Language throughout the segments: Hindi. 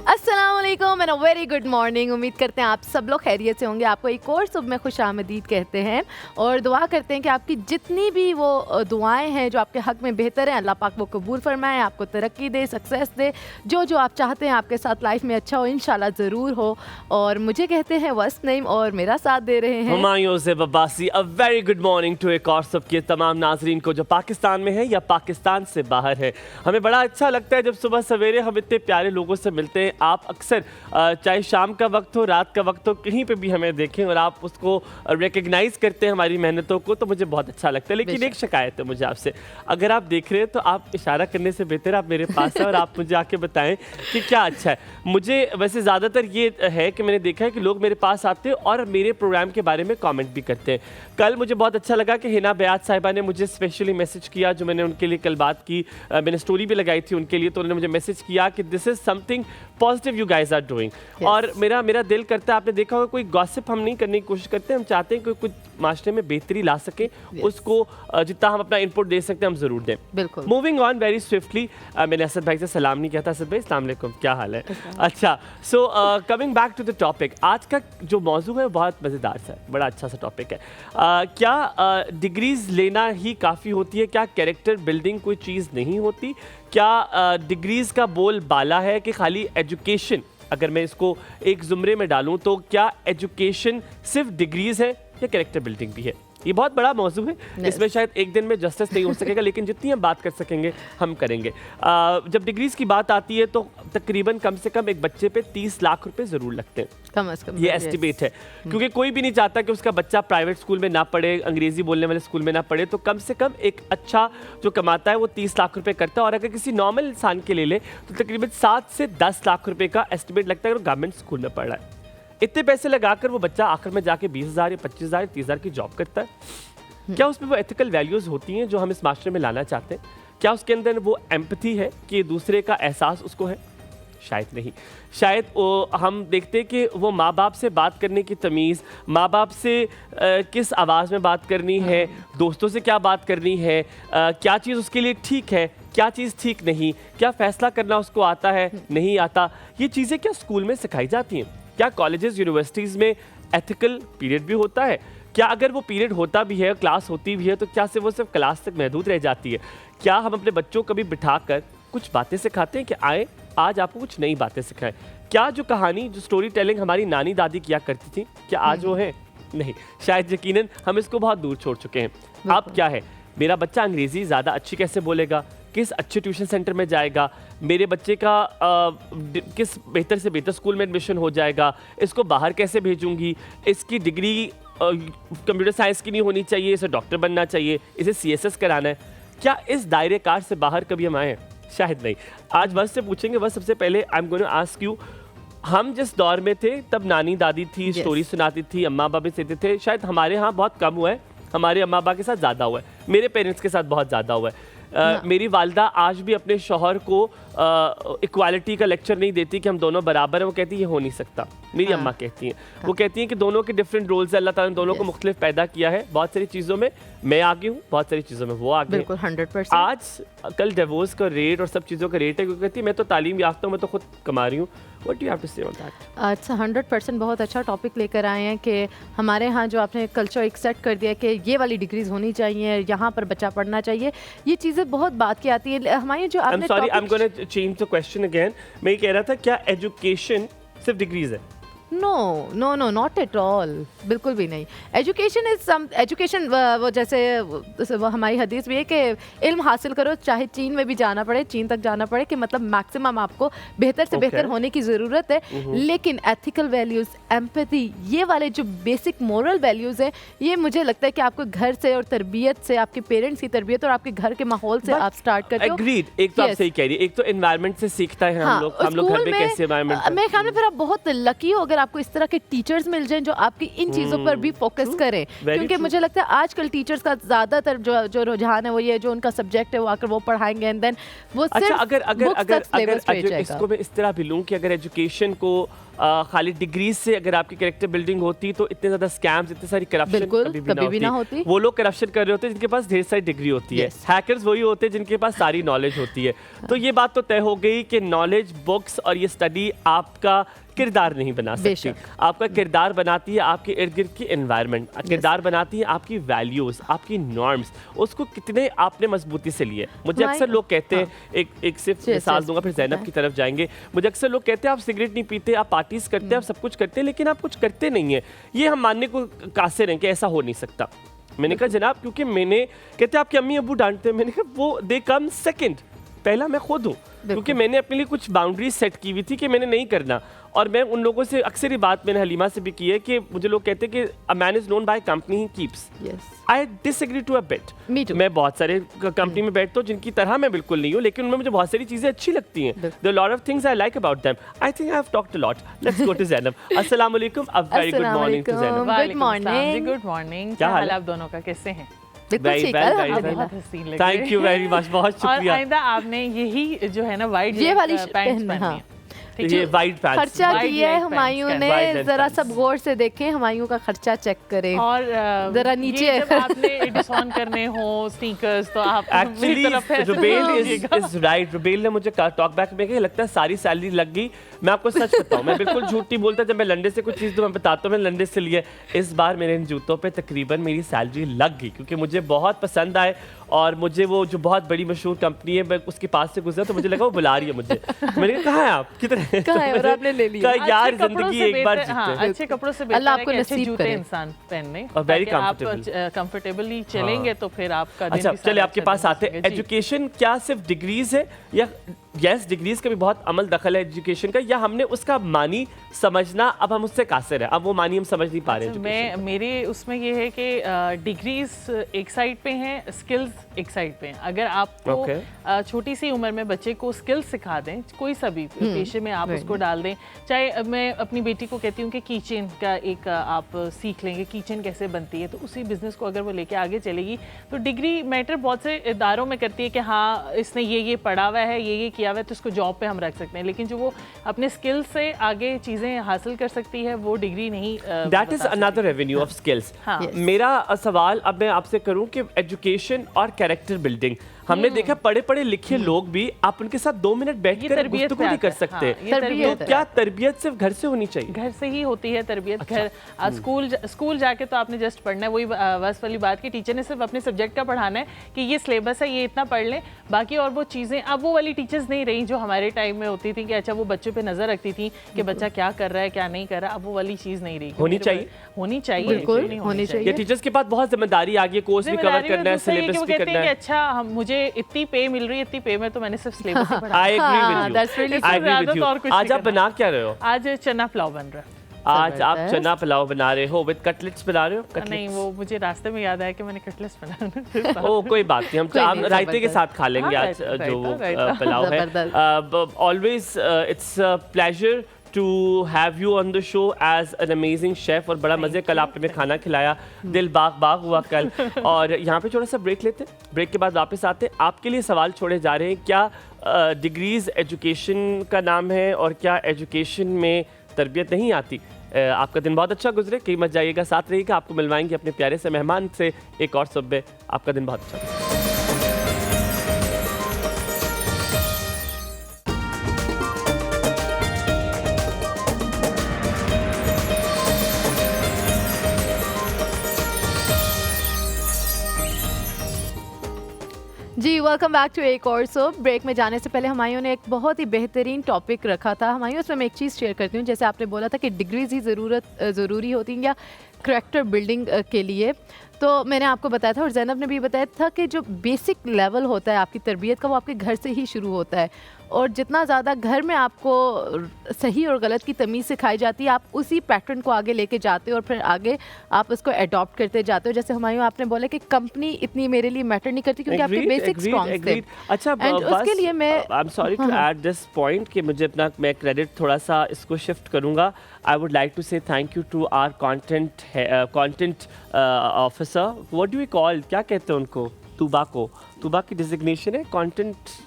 अस्सलामुअलैकुम एंड वेरी गुड मॉर्निंग। उम्मीद करते हैं आप सब लोग खैरियत से होंगे। आपको एक और सुबह में खुश आमदीद कहते हैं और दुआ करते हैं कि आपकी जितनी भी वो दुआएं हैं जो आपके हक़ में बेहतर हैं, अल्लाह पाक वो कबूल फरमाए, आपको तरक्की दे, सक्सेस दे, जो जो आप चाहते हैं आपके साथ लाइफ में अच्छा हो, इंशाल्लाह ज़रूर हो। और मुझे कहते हैं वस्त नईम और मेरा साथ दे रहे हैं हुमायूं से Abbasi. A very good morning to एक और सबके तमाम नाजरीन को जो पाकिस्तान में है या पाकिस्तान से बाहर है। हमें बड़ा अच्छा लगता है जब सुबह सवेरे हम इतने प्यारे लोगों से मिलते हैं। आप अक्सर चाहे शाम का वक्त हो, रात का वक्त हो, कहीं पे भी हमें देखें और आप उसको रिकग्नाइज करते हैं हमारी मेहनतों को, तो मुझे बहुत अच्छा लगता है। लेकिन एक शिकायत है मुझे आपसे, अगर आप देख रहे हैं तो आप इशारा करने से बेहतर आप मेरे पास हैं और आप मुझे आके बताएं कि क्या अच्छा है। मुझे वैसे ज़्यादातर ये है कि मैंने देखा है कि लोग मेरे पास आते हैं और मेरे प्रोग्राम के बारे में कॉमेंट भी करते हैं। कल मुझे बहुत अच्छा लगा कि हिना बयात साहिबा ने मुझे स्पेशली मैसेज किया, जो मैंने उनके लिए कल बात की, मैंने स्टोरी भी लगाई थी उनके लिए, तो उन्होंने मुझे मैसेज किया कि this is something positive you guys are doing. और मेरा दिल करता है, आपने देखा होगा कोई गॉसिप हम नहीं करने की कोशिश करते, हम चाहते हैं कि कुछ माशरे में बेहतरी ला सके, उसको जितना हम अपना इनपुट दे सकते हैं हम जरूर दें। बिल्कुल। मूविंग ऑन वेरी स्विफ्टली, मैंने असद भाई से सलाम नहीं किया था। असद भाई अस्सलाम वालेकुम, क्या हाल है? अच्छा, so coming back to the topic, आज का जो मौजू है बहुत मज़ेदार सा है, बड़ा अच्छा सा टॉपिक है। क्या डिग्रीज लेना ही काफ़ी होती है? क्या कैरेक्टर बिल्डिंग कोई चीज़ नहीं होती? क्या डिग्रीज का बोल बाला है कि खाली एजुकेशन, अगर मैं इसको एक ज़ुमरे में डालूं तो क्या एजुकेशन सिर्फ डिग्रीज है या कैरेक्टर बिल्डिंग भी है? ये बहुत बड़ा मौजू है, इसमें शायद एक दिन में जस्टिस नहीं हो सकेगा, लेकिन जितनी हम बात कर सकेंगे हम करेंगे। जब डिग्रीज की बात आती है तो तकरीबन कम से कम एक बच्चे पे 30 लाख रुपए ज़रूर लगते हैं, कम से कम। ये एस्टिमेट है, क्योंकि कोई भी नहीं चाहता कि उसका बच्चा प्राइवेट स्कूल में ना पढ़े, अंग्रेजी बोलने वाले स्कूल में ना पढ़े। तो कम से कम एक अच्छा जो कमाता है वो 30 लाख रुपए करता है, और अगर किसी नॉर्मल इंसान के ले ले तो तकरीबन 7 से 10 लाख रुपए का एस्टिमेट लगता है अगर गवर्नमेंट स्कूल में पढ़ रहा है। इतने पैसे लगाकर वो बच्चा आखिर में जाके 20,000 या 25,000 या 30,000 की जॉब करता है। क्या उसमें वो एथिकल वैल्यूज़ होती हैं जो हम इस माशरे में लाना चाहते हैं? क्या उसके अंदर वो एम्पैथी है कि दूसरे का एहसास उसको है? शायद नहीं। शायद हम देखते हैं कि वो माँ बाप से बात करने की तमीज़, माँ बाप से किस आवाज़ में बात करनी है, दोस्तों से क्या बात करनी है, क्या चीज़ उसके लिए ठीक है, क्या चीज़ ठीक नहीं, क्या फ़ैसला करना उसको आता है नहीं आता, ये चीज़ें क्या स्कूल में सिखाई जाती हैं? क्या कॉलेजेस यूनिवर्सिटीज़ में एथिकल पीरियड भी होता है? क्या अगर वो पीरियड होता भी है, क्लास होती भी है, तो क्या सिर्फ वो सिर्फ क्लास तक महदूद रह जाती है? क्या हम अपने बच्चों को भी बिठाकर कुछ बातें सिखाते हैं कि आए आज आपको कुछ नई बातें सिखाएं? क्या जो कहानी, जो स्टोरी टेलिंग हमारी नानी दादी किया करती थी, क्या आज वो है? नहीं, शायद यकीनन हम इसको बहुत दूर छोड़ चुके हैं। अब क्या है, मेरा बच्चा अंग्रेज़ी ज़्यादा अच्छी कैसे बोलेगा, किस अच्छे ट्यूशन सेंटर में जाएगा, मेरे बच्चे का किस बेहतर से बेहतर स्कूल में एडमिशन हो जाएगा, इसको बाहर कैसे भेजूंगी, इसकी डिग्री कंप्यूटर साइंस की नहीं होनी चाहिए, इसे डॉक्टर बनना चाहिए, इसे CSS कराना है। क्या इस दायरे कार से बाहर कभी हम आए हैं? शायद नहीं। आज बस से पूछेंगे, बस सबसे पहले I am going to ask you, हम जिस दौर में थे तब नानी दादी थी, स्टोरी सुनाती थी, अम्मा बाबा से थे, शायद हमारे यहाँ बहुत कम हुआ है, हमारे अम्मा बाबा के साथ ज़्यादा हुआ है, मेरे पेरेंट्स के साथ बहुत ज़्यादा हुआ है। मेरी वालदा आज भी अपने शौहर को इक्वालिटी का लेक्चर नहीं देती कि हम दोनों बराबर हैं, वो कहती है ये हो नहीं सकता। मेरी अम्मा कहती हैं, वो कहती हैं कि दोनों के डिफरेंट रोल्स हैं, अल्लाह ताला ने दोनों को मुख्तलिफ पैदा किया है, बहुत सारी चीज़ों में मैं आगे हूँ, बहुत सारी चीज़ों में वो आगे। बिल्कुल 100%। आज कल डिवोर्स का रेट और सब चीज़ों का रेट है, क्योंकि कहती है मैं तो तालीम याफ्ता हूँ, मैं तो खुद कमा रही हूँ। What do you have to say on that? अच्छा, 100% बहुत अच्छा टॉपिक लेकर आए हैं कि हमारे यहाँ जो आपने कल्चर एक सेट कर दिया कि ये वाली डिग्रीज होनी चाहिए, यहाँ पर बच्चा पढ़ना चाहिए, ये चीज़ें बहुत बात की आती है। हमारी जो आपने I'm going to change the question again. मैं ये कह रहा था, क्या एजुकेशन सिर्फ डिग्रीज है? नो, नॉट एट ऑल, बिल्कुल भी नहीं। एजुकेशन इज सम एजुकेशन, वो जैसे वो हमारी हदीस भी है कि इल्म हासिल करो चाहे चीन में भी जाना पड़े, चीन तक जाना पड़े, कि मतलब मैक्सिमम आपको बेहतर से बेहतर होने की ज़रूरत है। लेकिन एथिकल वैल्यूज़, एम्पैथी, ये वाले जो बेसिक मोरल वैल्यूज़ हैं, ये मुझे लगता है कि आपको घर से और तरबियत से, आपके पेरेंट्स की तरबियत और आपके घर के माहौल से आप स्टार्ट करते हो। एग्रीड, एक तो आप सही कह रही है, एक तो एनवायरनमेंट से सीखता है हम लोग घर में कैसे एनवायरनमेंट। मेरे ख्याल में फिर आप बहुत लकी हो अगर अगर आपको इस तरह के टीचर्स मिल जाएं जो आपकी इन चीज़ों पर भी फोकस करें, क्योंकि मुझे लगता है आजकल टीचर्स का ज़्यादातर जो रुझान है वो ये जो उनका सब्जेक्ट है वो आकर वो पढ़ाएंगे एंड देन वो अच्छा, अगर सिर्फ इसको मैं इस तरह भी लूँ कि अगर एजुकेशन को खाली डिग्रीज से अगर आपकी कैरेक्टर बिल्डिंग होती तो इतने ज्यादा स्कैम्स, इतनी सारी करप्शन कभी भी ना होती। वो लोग करप्शन कर रहे होते हैं जिनके पास ढेर सारी डिग्री होती है, हैकर्स वही होते हैं जिनके पास सारी नॉलेज होती है। तो ये बात तो तय हो गई कि नॉलेज, बुक्स और ये स्टडी आपका किरदार नहीं बना सकती। आपका किरदार बनाती है आपके इर्द गिर्द की एनवायरनमेंट, किरदार बनाती है आपकी वैल्यूज, आपकी नॉर्म्स, उसको कितने आपने मजबूती से लिए। मुझे अक्सर लोग कहते हैं, एक सिर्फ मिसाल दूंगा फिर ज़ैनब की तरफ जाएंगे। मुझे अक्सर लोग कहते हैं आप सिगरेट नहीं पीते, आप पार्टीज करते हैं, आप सब कुछ करते हैं, लेकिन आप कुछ करते नहीं है। ये हम मानने को कासिर हैं कि ऐसा हो नहीं सकता। मैंने कहा जनाब, क्योंकि मैंने कहते आपके अम्मी अब्बू डांटते हैं, मैंने कहा वो दे कम सेकंड, पहला मैं खुद हूँ, क्योंकि मैंने अपने लिए कुछ बाउंड्रीज सेट की हुई थी कि मैंने नहीं करना। और मैं उन लोगों से अक्सर ही बात मैंने हलीमा से भी की है कि मुझे लोग कहते हैं कि a man is known by company he keeps. I disagree to a bit. मैं बहुत सारे कंपनी में बैठता हूँ जिनकी तरह मैं बिल्कुल नहीं हूँ, लेकिन उनमें मुझे बहुत सारी चीजें अच्छी लगती हैं। There are lot of things I like about them. I think I have talked a lot. Let's go to Zainab. अस्सलाम वालेकुम। A very good morning to Zainab. Good morning. Good morning. क्या हाल आप दोनों का, कैसे हैं? थैंक यू वेरी मच, बहुत शुक्रिया। और आइंदा आपने यही जो है ना वाइट ये वाली पैंट्स पहनी है, ये वाइट पैंट्स खर्चा किया है हुमायूं ने, जरा सब गौर से देखें, हुमायूं का खर्चा चेक करें और जरा नीचे। जब आपने डिस्काउंट करने हो स्नीकर्स तो आप actually Rubel is right. Rubel ने मुझे टॉक बैक में कहा लगता है सारी सैलरी लग गई। मैं आपको सच बताऊं, मैं बिल्कुल झूठ नहीं बोलता। जब मैं लंदन से कुछ चीज़ तो मैं बताता हूँ, मैं लंदन से लिए इस बार मेरे इन जूतों पे तकरीबन मेरी सैलरी लग गई, क्योंकि मुझे बहुत पसंद आए। और मुझे वो जो बहुत बड़ी मशहूर कंपनी है, मैं उसके पास से गुजरा तो मुझे लगा वो बुला रही है मुझे। मैंने कहा है आप किधर और आपने ले लिया। यार जिंदगी एक बार जीते। हाँ, अच्छे कपड़ों से अल्लाह आपको अच्छे नसीब जूते करे। इंसान पहनने और वेरी आप कंफर्टेबली चलेंगे तो फिर आपका दिन अच्छा भी चले सारा आपके अच्छा पास दिन आते हैं। बीतेगा। जी। एजुकेशन क्या सिर्फ डिग्रीज है, या यस डिग्रीज का भी बहुत अमल दखल है एजुकेशन का, या हमने उसका मानी समझना अब हम उससे कासिर है, अब वो मानी हम समझ नहीं पा रहे हैं? मैं मेरे उसमें ये है कि डिग्रीज एक साइड पे हैं, स्किल्स एक साइड पे हैं। अगर आपको छोटी सी उम्र में बच्चे को स्किल्स सिखा दें, कोई सा भी पेशे में आप उसको डाल दें। चाहे मैं अपनी बेटी को कहती हूँ कि कीचेन का एक आप सीख लेंगे, कीचेन कैसे बनती है, तो उसी बिजनेस को अगर वो लेके आगे चलेगी तो डिग्री मैटर बहुत से इदारों में करती है कि हाँ इसने ये पढ़ा हुआ है, ये किया हुआ है, तो उसको जॉब पे हम रख सकते हैं। लेकिन जो वो अपने स्किल्स से आगे चीज़ें हासिल कर सकती है वो डिग्री नहीं। That is another revenue of skills. मेरा सवाल अब मैं आपसे करूं कि एजुकेशन और कैरेक्टर बिल्डिंग, हमने देखा पढ़े पढ़े लिखे लोग भी आप उनके साथ 2 मिनट बैठकर गुफ्तगू नहीं कर सकते। तो क्या तरबियत सिर्फ घर से होनी चाहिए? घर से ही होती है तरबियत। घर स्कूल जाके तो आपने जस्ट पढ़ना है, वही बस वाली बात की टीचर ने सिर्फ अपने सब्जेक्ट का पढ़ाना है कि ये सिलेबस है, ये इतना पढ़ लें, बाकी और वो चीज़ें अब वो वाली टीचर्स नहीं रही जो हमारे टाइम में होती थी कि अच्छा वो बच्चों पे नजर रखती थी कि बच्चा क्या कर रहा है क्या नहीं कर रहा। अब वो वाली चीज़ नहीं रही। होनी चाहिए, बिल्कुल होनी चाहिए। टीचर्स के पास बहुत जिम्मेदारी आ गई, कोर्स भी कवर करना है, सिलेबस भी करना है। अच्छा मुझे इतनी पे मिल रही है, इतनी पे में तो मैंने सिर्फ सिलेबस ही पढ़ा। I agree with you। आज आप बना क्या रहे हो? आज चना पुलाव बन रहा है। आज आप चना पुलाव बना रहे हो विद कटलेट्स बना रहे हो? नहीं, वो मुझे रास्ते में याद आया कि मैंने कटलेट्स बनाना। ओ कोई बात नहीं, हम रायते के साथ खा लेंगे आज जो पुलाव है। Always it's a pleasure to have you on the show as an amazing chef। और बड़ा मज़े, कल आपने खाना खिलाया, दिल बाग हुआ कल। और यहाँ पे थोड़ा सा ब्रेक लेते हैं, ब्रेक के बाद वापस आते हैं। आपके लिए सवाल छोड़े जा रहे हैं, क्या डिग्रीज एजुकेशन का नाम है और क्या एजुकेशन में तरबियत नहीं आती? आपका दिन बहुत अच्छा गुजरे, कहीं मत जाइएगा, साथ रहिएगा। आपको मिलवाएंगे अपने प्यारे से मेहमान से एक और सुबह। आपका दिन बहुत अच्छा। जी वेलकम बैक टू एक और सो। ब्रेक में जाने से पहले हुमायूं ने एक बहुत ही बेहतरीन टॉपिक रखा था। हुमायूं, उसमें मैं एक चीज़ शेयर करती हूँ। जैसे आपने बोला था कि डिग्रीज ही ज़रूरी होती हैं या करैक्टर बिल्डिंग के लिए, तो मैंने आपको बताया था और ज़ैनब ने भी बताया था कि जो बेसिक लेवल होता है आपकी तरबियत का वो आपके घर से ही शुरू होता है, और जितना ज़्यादा घर में आपको सही और गलत की तमीज़ सिखाई जाती है आप उसी पैटर्न को आगे लेके जाते हो और फिर आगे आप उसको अडॉप्ट करते जाते हो। जैसे हुमायूं आपने बोला कि कंपनी इतनी मेरे लिए मैटर नहीं करती क्योंकि आपके बेसिक स्ट्रॉन्ग थे। अच्छा, And उसके लिए मैं I am sorry to add this point कि मुझे अपना मैं क्रेडिट थोड़ा सा इसको शिफ्ट करूंगा। I would like to say thank you to our content officer, what do we call, क्या कहते हैं उनको, तूबा को, तूबा की डिजिग्नेशन है content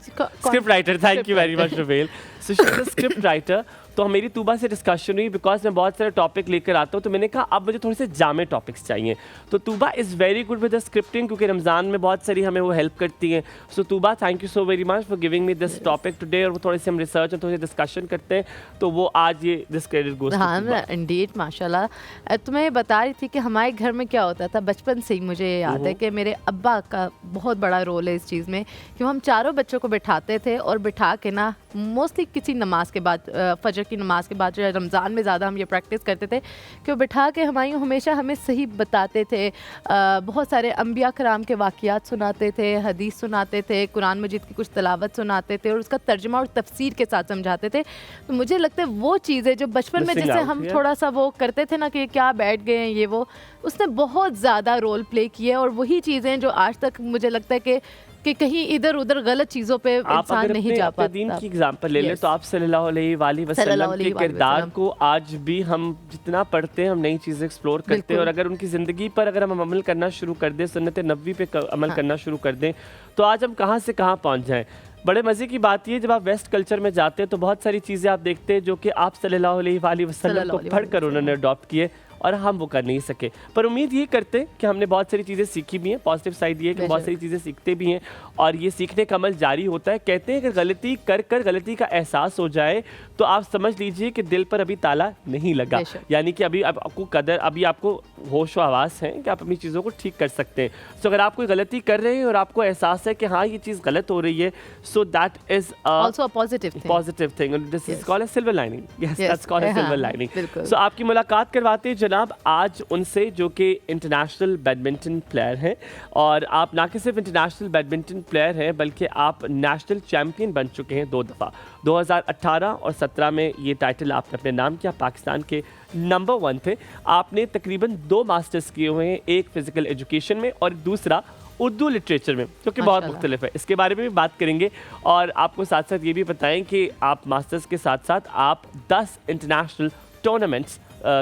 script writer. Thank you very much Rubel. So she is a script writer. तो मेरी तूबा से डिस्कशन हुई बिकॉज मैं बहुत सारे टॉपिक लेकर आता हूँ, तो मैंने कहा अब मुझे थोड़े से जामे टॉपिक्स चाहिए। तो Tuba is very good with the scripting क्योंकि रमज़ान में बहुत सारी हमें वो हेल्प करती हैं। So Tuba thank you so very much for giving me this topic today, और वो थोड़े से हम रिसर्च और थोड़े से डिस्कशन करते हैं, तो वो आज ये this credit goes to Tuba. हाँ इंडीड माशाल्लाह। तो मैं बता रही थी कि हमारे घर में क्या होता था बचपन से ही, मुझे याद है कि मेरे अब्बा का बहुत बड़ा रोल है इस चीज़ में कि हम चारों बच्चों को बिठाते थे और बिठा के ना मोस्टली किसी नमाज के बाद, फजर की नमाज के बाद, रमज़ान में ज़्यादा हम ये प्रैक्टिस करते थे कि वो बिठा के हमायूं हमेशा हमें सही बताते थे। बहुत सारे अम्बिया कराम के वाक़ियात सुनाते थे, हदीस सुनाते थे, कुरान मजीद की कुछ तलावत सुनाते थे और उसका तर्जुमा और तफसीर के साथ समझाते थे। तो मुझे लगता है वो चीज़ें जो बचपन में जैसे हम थोड़ा सा वो करते थे ना कि क्या बैठ गए हैं ये वो, उसने बहुत ज़्यादा रोल प्ले किया। और वही चीज़ें जो आज तक मुझे लगता है कि कहीं इधर उधर गलत चीज़ों पे इंसान नहीं जा पाता। दीन की एग्जांपल ले ले तो आप सल्लल्लाहु अलैहि वसल्लम के किरदार को आज भी हम जितना पढ़ते हैं, हम नई चीज़ें एक्सप्लोर करते हैं, और अगर उनकी ज़िंदगी पर अगर हम अमल करना शुरू कर दें, सुन्नत नबवी पे अमल करना शुरू कर दें, तो आज हम कहाँ से कहाँ पहुँच जाएँ। बड़े मज़े की बात ये, जब आप वेस्ट कल्चर में जाते हैं तो बहुत सारी चीज़ें आप देखते हैं जो कि आप सल्लल्लाहु अलैहि वसल्लम को पढ़कर उन्होंने अडॉप्ट किए और हम वो कर नहीं सके। पर उम्मीद ये करते हैं कि हमने बहुत सारी चीज़ें सीखी भी हैं। पॉजिटिव साइड ये है कि बहुत सारी चीज़ें सीखते भी हैं और ये सीखने का अमल जारी होता है। कहते हैं कि गलती कर कर गलती का एहसास हो जाए तो आप समझ लीजिए कि दिल पर अभी ताला नहीं लगा, यानी कि अभी आपको कदर, अभी आपको होश व हवास है कि आप अपनी चीज़ों को ठीक कर सकते हैं। सो अगर आप कोई गलती कर रहे हैं और आपको एहसास है कि हाँ ये चीज़ गलत हो रही है, so that is also a positive thing. This is called a silver lining. Yes, that's called a silver lining. So आपकी मुलाकात करवाते हैं जनाब आज उनसे जो कि इंटरनेशनल बैडमिंटन प्लेयर हैं, और आप ना कि सिर्फ इंटरनेशनल बैडमिंटन प्लेयर हैं बल्कि आप नेशनल चैम्पियन बन चुके हैं 2 दफ़ा। 2018 और 17 में ये टाइटल आपने अपने नाम किया, पाकिस्तान के नंबर 1 थे। आपने तकरीबन 2 मास्टर्स किए हुए हैं, एक फ़िज़िकल एजुकेशन में और दूसरा उर्दू लिटरेचर में, जो कि बहुत मुख्तलिफ है। इसके बारे में भी बात करेंगे और आपको साथ साथ ये भी बताएं कि आप मास्टर्स के साथ साथ आप 10 इंटरनेशनल टूर्नामेंट्स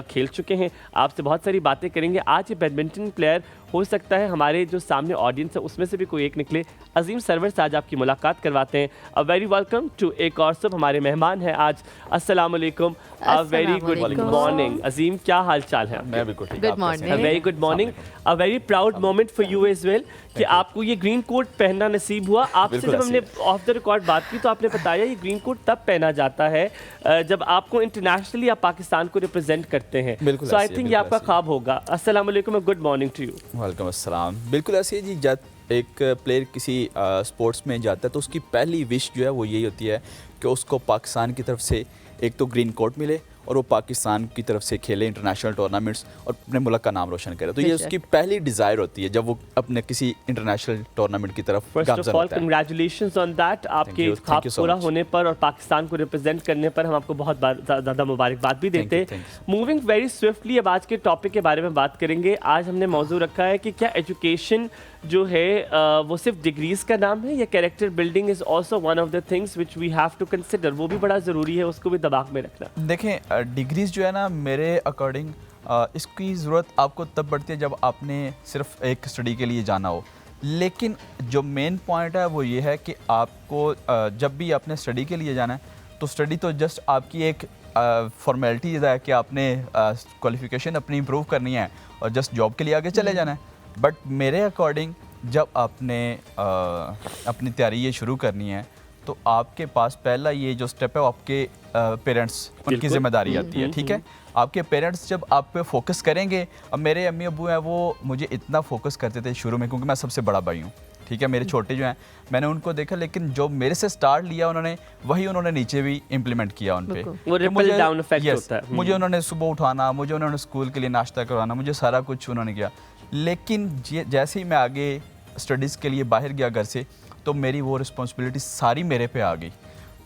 खेल चुके हैं। आपसे बहुत सारी बातें करेंगे। आज ये बैडमिंटन प्लेयर हो सकता है हमारे जो सामने ऑडियंस है उसमें से भी कोई एक निकले। अजीम सरवर से आज आपकी मुलाकात करवाते हैं। अ वेरी वेलकम टू एक और सब हमारे मेहमान हैं आज। अस्सलाम वालेकुम, a very good morning. Azeem, क्या हाल चाल है? मैं बिल्कुल ठीक। Good morning. A very good morning. A very proud moment for you as well कि आपको ये ग्रीन कोट पहनना नसीब हुआ। आपसे जब हमने ऑफ द रिकॉर्ड बात की तो आपने बताया ये ग्रीन कोट तब पहना जाता है जब आपको इंटरनेशनली आप पाकिस्तान को रिप्रेजेंट करते हैं। सो आई थिंक ये आपका ख्वाब होगा। अस्सलाम वालेकुम, गुड मॉर्निंग टू यू। वालेकुम अस्सलाम। बिल्कुल ऐसे ही जी, जब एक प्लेयर किसी स्पोर्ट्स में जाता है तो उसकी पहली विश जो है वो यही होती है कि उसको पाकिस्तान की तरफ से एक तो ग्रीन कोट मिले और वो पाकिस्तान की तरफ से खेले इंटरनेशनल टूर्नामेंट्स और अपने मुल्क का नाम रोशन करे। तो ये उसकी पहली डिज़ायर होती है जब वो अपने किसी इंटरनेशनल टूर्नामेंट की तरफ first of all congratulations on that, आपके ख्वाब पूरा होने पर और पाकिस्तान को रिप्रेजेंट करने पर हम आपको बहुत ज़्यादा मुबारकबाद भी देते हैं। मूविंग वेरी स्विफ्टली, अब आज के टॉपिक के बारे में बात करेंगे। आज हमने मौजू रखा है कि क्या एजुकेशन जो है वो सिर्फ डिग्रीज का नाम है या character building is also one of the things which we have to consider. वो भी बड़ा ज़रूरी है, उसको भी दिमाग में रखना। देखें, डिग्रीज जो है ना, मेरे अकॉर्डिंग इसकी ज़रूरत आपको तब पड़ती है जब आपने सिर्फ एक स्टडी के लिए जाना हो। लेकिन जो मेन पॉइंट है वो ये है कि आपको जब भी आपने स्टडी के लिए जाना है तो स्टडी तो जस्ट आपकी एक फॉर्मेलिटी है कि आपने क्वालिफिकेशन अपनी इम्प्रूव करनी है और जस्ट जॉब के लिए आगे चले जाना है। बट मेरे अकॉर्डिंग जब आपने अपनी तैयारी ये शुरू करनी है तो आपके पास पहला ये जो स्टेप है वो आपके पेरेंट्स, उनकी जिम्मेदारी आती है। ठीक है, आपके पेरेंट्स जब आप पे फोकस करेंगे, अब मेरे अम्मी अब्बू हैं वो मुझे इतना फोकस करते थे शुरू में क्योंकि मैं सबसे बड़ा भाई हूँ। ठीक है, मेरे छोटे जो हैं मैंने उनको देखा, लेकिन जो मेरे से स्टार्ट लिया उन्होंने वही उन्होंने नीचे भी इम्प्लीमेंट किया उन पे। वो रिपल डाउन इफेक्ट होता है। मुझे उन्होंने सुबह उठाना, मुझे उन्होंने स्कूल के लिए नाश्ता करवाना, मुझे सारा कुछ उन्होंने किया। लेकिन जैसे ही मैं आगे स्टडीज़ के लिए बाहर गया घर से, तो मेरी वो रिस्पॉन्सिबिलिटी सारी मेरे पे आ गई।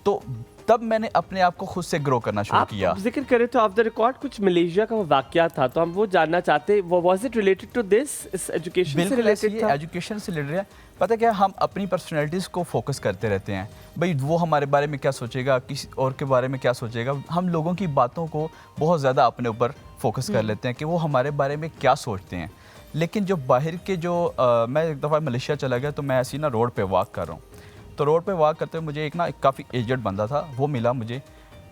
तो तब मैंने अपने आप को खुद से ग्रो करना शुरू किया। आप जिक्र करें तो ऑफ द रिकॉर्ड कुछ मलेशिया का वो वाकया था, तो हम वो जानना चाहते, was it related to this, इस एजुकेशन से रिलेटेड था? एजुकेशन से रिलेटेड है। पता क्या, हम अपनी पर्सनैलिटीज़ को फोकस करते रहते हैं, भाई वो हमारे बारे में क्या सोचेगा, किसी और के बारे में क्या सोचेगा। हम लोगों की बातों को बहुत ज़्यादा अपने ऊपर फोकस कर लेते हैं कि वो हमारे बारे में क्या सोचते हैं। लेकिन जो बाहर के मैं एक दफ़ा मलेशिया चला गया, तो मैं ऐसी ना रोड पे वॉक कर रहा हूँ, तो रोड पे वॉक करते हुए मुझे एक काफ़ी एजड बंदा था, वो मिला मुझे।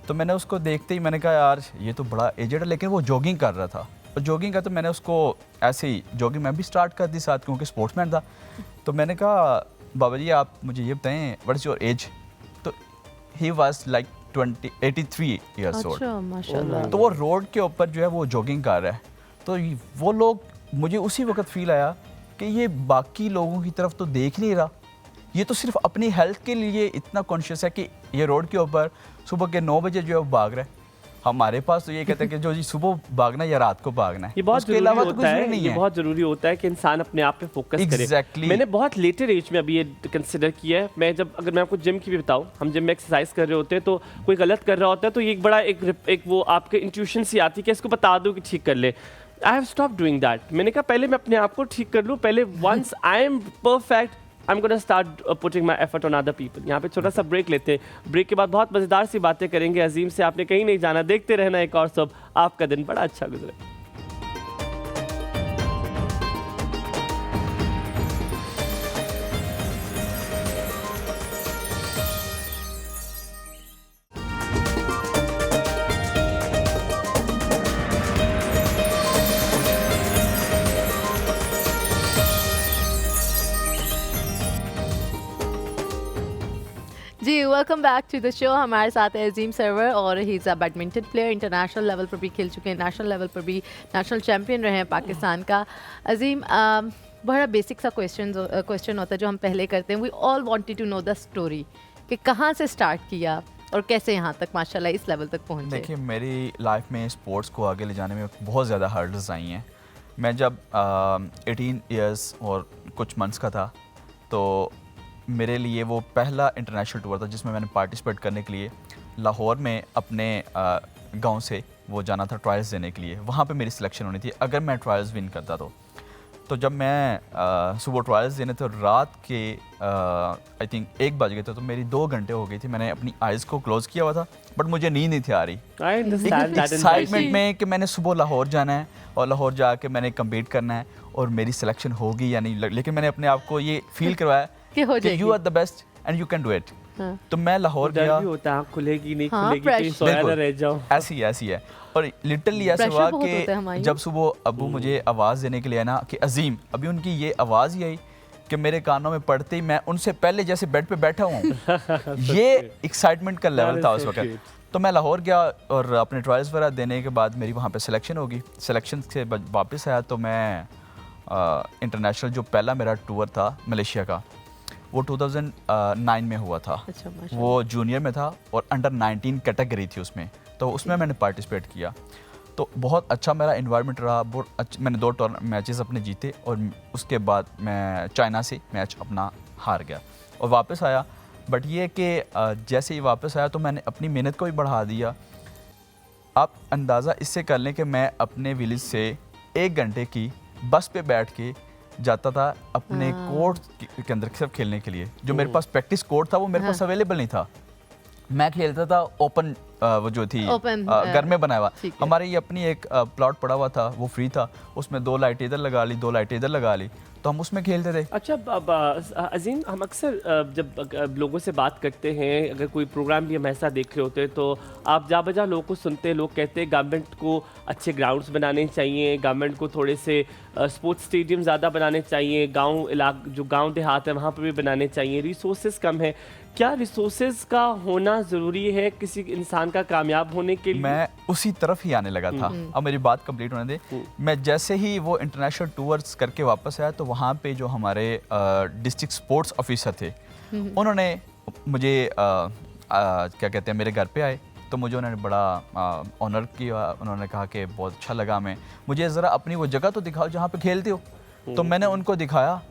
तो मैंने उसको देखते ही मैंने कहा यार ये तो बड़ा एजड है, लेकिन वो जॉगिंग कर रहा था। और जॉगिंग का तो मैंने उसको ऐसे ही जॉगिंग मैं भी स्टार्ट कर दी साथ, क्योंकि स्पोर्ट्समैन था। तो मैंने कहा बाबा जी आप मुझे ये बताएं व्हाट इज़ योर एज। तो he was like 83 years old. अच्छा, माशाल्लाह। तो वो रोड के ऊपर जो है वो जॉगिंग कर रहा है। तो वो लोग, मुझे उसी वक्त फील आया कि ये बाकी लोगों की तरफ तो देख नहीं रहा, ये तो सिर्फ अपनी हेल्थ के लिए इतना कॉन्शियस है कि ये रोड के ऊपर सुबह के 9 बजे जो है वो भाग रहा है। हमारे पास तो ये कहते हैं कि जो जी सुबह भागना या रात को भागना है, ये बहुत उसके जरूरी अलावा तो होता कुछ भी है, नहीं ये है। बहुत ज़रूरी होता है कि इंसान अपने आप पे फोकस करे। Exactly. मैंने बहुत लेटर एज में अभी ये कंसिडर किया है। अगर मैं आपको जिम की भी बताऊं, हम जिम में एक्सरसाइज कर रहे होते हैं, तो कोई गलत कर रहा होता है तो ये एक बड़ा एक वो आपके इंट्यूशन सी आती है कि इसको बता दो कि ठीक कर ले। I have stop doing that. मैंने कहा पहले मैं अपने आप को ठीक कर लूँ, पहले once I am perfect I am gonna start putting my effort on other people. यहाँ पे छोटा सा ब्रेक लेते हैं, ब्रेक के बाद बहुत मज़ेदार सी बातें करेंगे अजीम से। आपने कहीं नहीं जाना, देखते रहना एक और सब, आपका दिन बड़ा अच्छा गुजरे। जी welcome back to the show. हमारे साथ है अजीम सरवर और he is a badminton player, international level पर भी खेल चुके हैं, नेशनल लेवल पर भी नेशनल चैम्पियन रहे हैं पाकिस्तान का। अजीम, बड़ा बेसिक सा क्वेश्चन होता है जो हम पहले करते हैं। We all wanted to know the story कि कहाँ से स्टार्ट किया और कैसे यहाँ तक माशाल्लाह इस लेवल तक पहुँचे। देखिए मेरी लाइफ में स्पोर्ट्स को आगे ले जाने में बहुत ज़्यादा हर्डल्स आई हैं। मैं जब 18 इयर्स और कुछ मंथ्स का था, तो मेरे लिए वो पहला इंटरनेशनल टूर था जिसमें मैंने पार्टिसिपेट करने के लिए लाहौर में अपने गांव से वो जाना था ट्रायल्स देने के लिए। वहाँ पे मेरी सिलेक्शन होनी थी अगर मैं ट्रायल्स विन करता तो जब मैं सुबह ट्रायल्स देने थे, रात के आई थिंक 1 बज गए थे, तो मेरी 2 घंटे हो गई थी। मैंने अपनी आइज़ को क्लोज़ किया हुआ था, बट मुझे नींद नहीं थी आ रही। एक्साइटमेंट में कि मैंने सुबह लाहौर जाना है और लाहौर जाके मैंने कम्पीट करना है और मेरी सिलेक्शन होगी या नहीं। लेकिन मैंने अपने आप को ये फील करवाया कि you are the best and you can do it. तो मैं लाहौर गया, भी होता है खुलेगी नहीं हाँ, खुलेगी, कहीं सोया ना रह जाओ। ऐसी है। और लिटरली ऐसा हुआ कि जब सुबह अब्बू मुझे आवाज़ देने के लिए ना कि अजीम, अभी उनकी ये आवाज़ ही आई कि मेरे कानों में पड़ते ही मैं उनसे पहले जैसे बेड पे बैठा हूँ ये एक्साइटमेंट का लेवल था उस वक्त। तो मैं लाहौर गया और अपने ट्रायल्स वगैरह देने के बाद मेरी वहाँ पे सिलेक्शन होगी। सिलेक्शन से वापस आया तो मैं इंटरनेशनल जो पहला मेरा टूर था मलेशिया का, वो 2009 में हुआ था। अच्छा, वो जूनियर में था और अंडर 19 कैटेगरी थी उसमें, तो उसमें मैंने पार्टिसिपेट किया। तो बहुत अच्छा मेरा इन्वायरमेंट रहा, मैंने 2 मैचेस अपने जीते और उसके बाद मैं चाइना से मैच अपना हार गया और वापस आया। बट ये कि जैसे ही वापस आया तो मैंने अपनी मेहनत को भी बढ़ा दिया। आप अंदाज़ा इससे कर लें कि मैं अपने विलेज से 1 घंटे की बस पे बैठ के जाता था अपने कोर्ट के अंदर सिर्फ खेलने के लिए। जो मेरे पास प्रैक्टिस कोर्ट था वो मेरे पास अवेलेबल नहीं था। मैं खेलता था ओपन, वो जो थी घर में बनाया हुआ। हमारे ये अपनी एक प्लॉट पड़ा हुआ था, वो फ्री था, उसमें 2 लाइटें इधर लगा ली, 2 लाइटें इधर लगा ली, तो हम उसमें खेलते थे। अच्छा अजीम, हम अक्सर जब लोगों से बात करते हैं, अगर कोई प्रोग्राम भी हम ऐसा देख रहे होते हैं तो आप जा बजा लोगों को सुनते हैं, लोग कहते हैं गवर्नमेंट को अच्छे ग्राउंड्स बनाने चाहिए, गवर्नमेंट को थोड़े से स्पोर्ट्स स्टेडियम ज़्यादा बनाने चाहिए, जो गाँव देहात है वहाँ पर भी बनाने चाहिए, रिसोर्सेज कम है। क्या रिसोर्सेज का होना ज़रूरी है किसी इंसान का कामयाब होने के लिए? मैं उसी तरफ ही आने लगा था। अब मेरी बात कंप्लीट होने दे। मैं जैसे ही वो इंटरनेशनल टूर्स करके वापस आया तो वहाँ पे जो हमारे डिस्ट्रिक्ट स्पोर्ट्स ऑफिसर थे, उन्होंने मुझे क्या कहते हैं मेरे घर पे आए, तो मुझे उन्होंने बड़ा ऑनर किया। उन्होंने कहा कि बहुत अच्छा लगा, मुझे ज़रा अपनी वो जगह तो दिखाओ जहाँ पे खेलते हो। तो मैंने उनको दिखाया,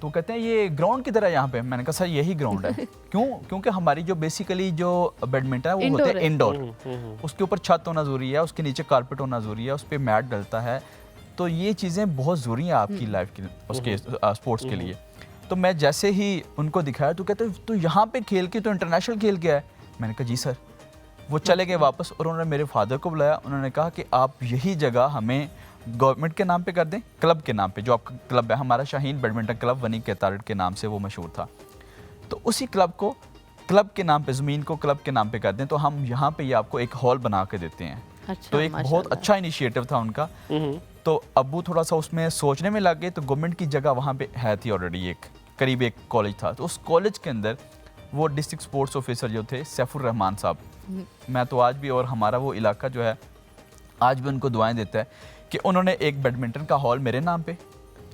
तो कहते हैं ये ग्राउंड की तरह यहाँ पे। मैंने कहा सर यही ग्राउंड है। क्यों? क्योंकि हमारी जो बेसिकली जो बैडमिंटन है वो होते हैं इंडोर, उसके ऊपर छत होना ज़रूरी है, उसके नीचे कारपेट होना ज़रूरी है, उस पर मैट डलता है, तो ये चीज़ें बहुत ज़रूरी हैं आपकी लाइफ की, उसके स्पोर्ट्स के लिए। तो मैं जैसे ही उनको दिखाया तो कहते तो यहाँ पे खेल के तो इंटरनेशनल खेल के है। मैंने कहा जी सर। वो चले गए वापस और उन्होंने मेरे फादर को बुलाया, उन्होंने कहा कि आप यही जगह हमें गवर्नमेंट के नाम पे कर दें, क्लब के नाम पे, जो आपका क्लब है हमारा शाहीन बैडमिंटन क्लब वनी के तारड़ के नाम से वो मशहूर था, तो उसी क्लब को क्लब के नाम पे, ज़मीन को क्लब के नाम पे कर दें, तो हम यहाँ पे ये आपको एक हॉल बना के देते हैं। अच्छा, तो एक बहुत अच्छा इनिशिएटिव था उनका। तो अब्बू थोड़ा सा उसमें सोचने में लग गए, तो गवर्नमेंट की जगह वहाँ पे है थी ऑलरेडी, एक करीब एक कॉलेज था, तो उस कॉलेज के अंदर वो डिस्ट्रिक्ट स्पोर्ट्स ऑफिसर जो थे सैफुर रहमान साहब, मैं तो आज भी, और हमारा वो इलाका जो है आज भी उनको दुआएं देता है कि उन्होंने एक बैडमिंटन का हॉल मेरे नाम पे,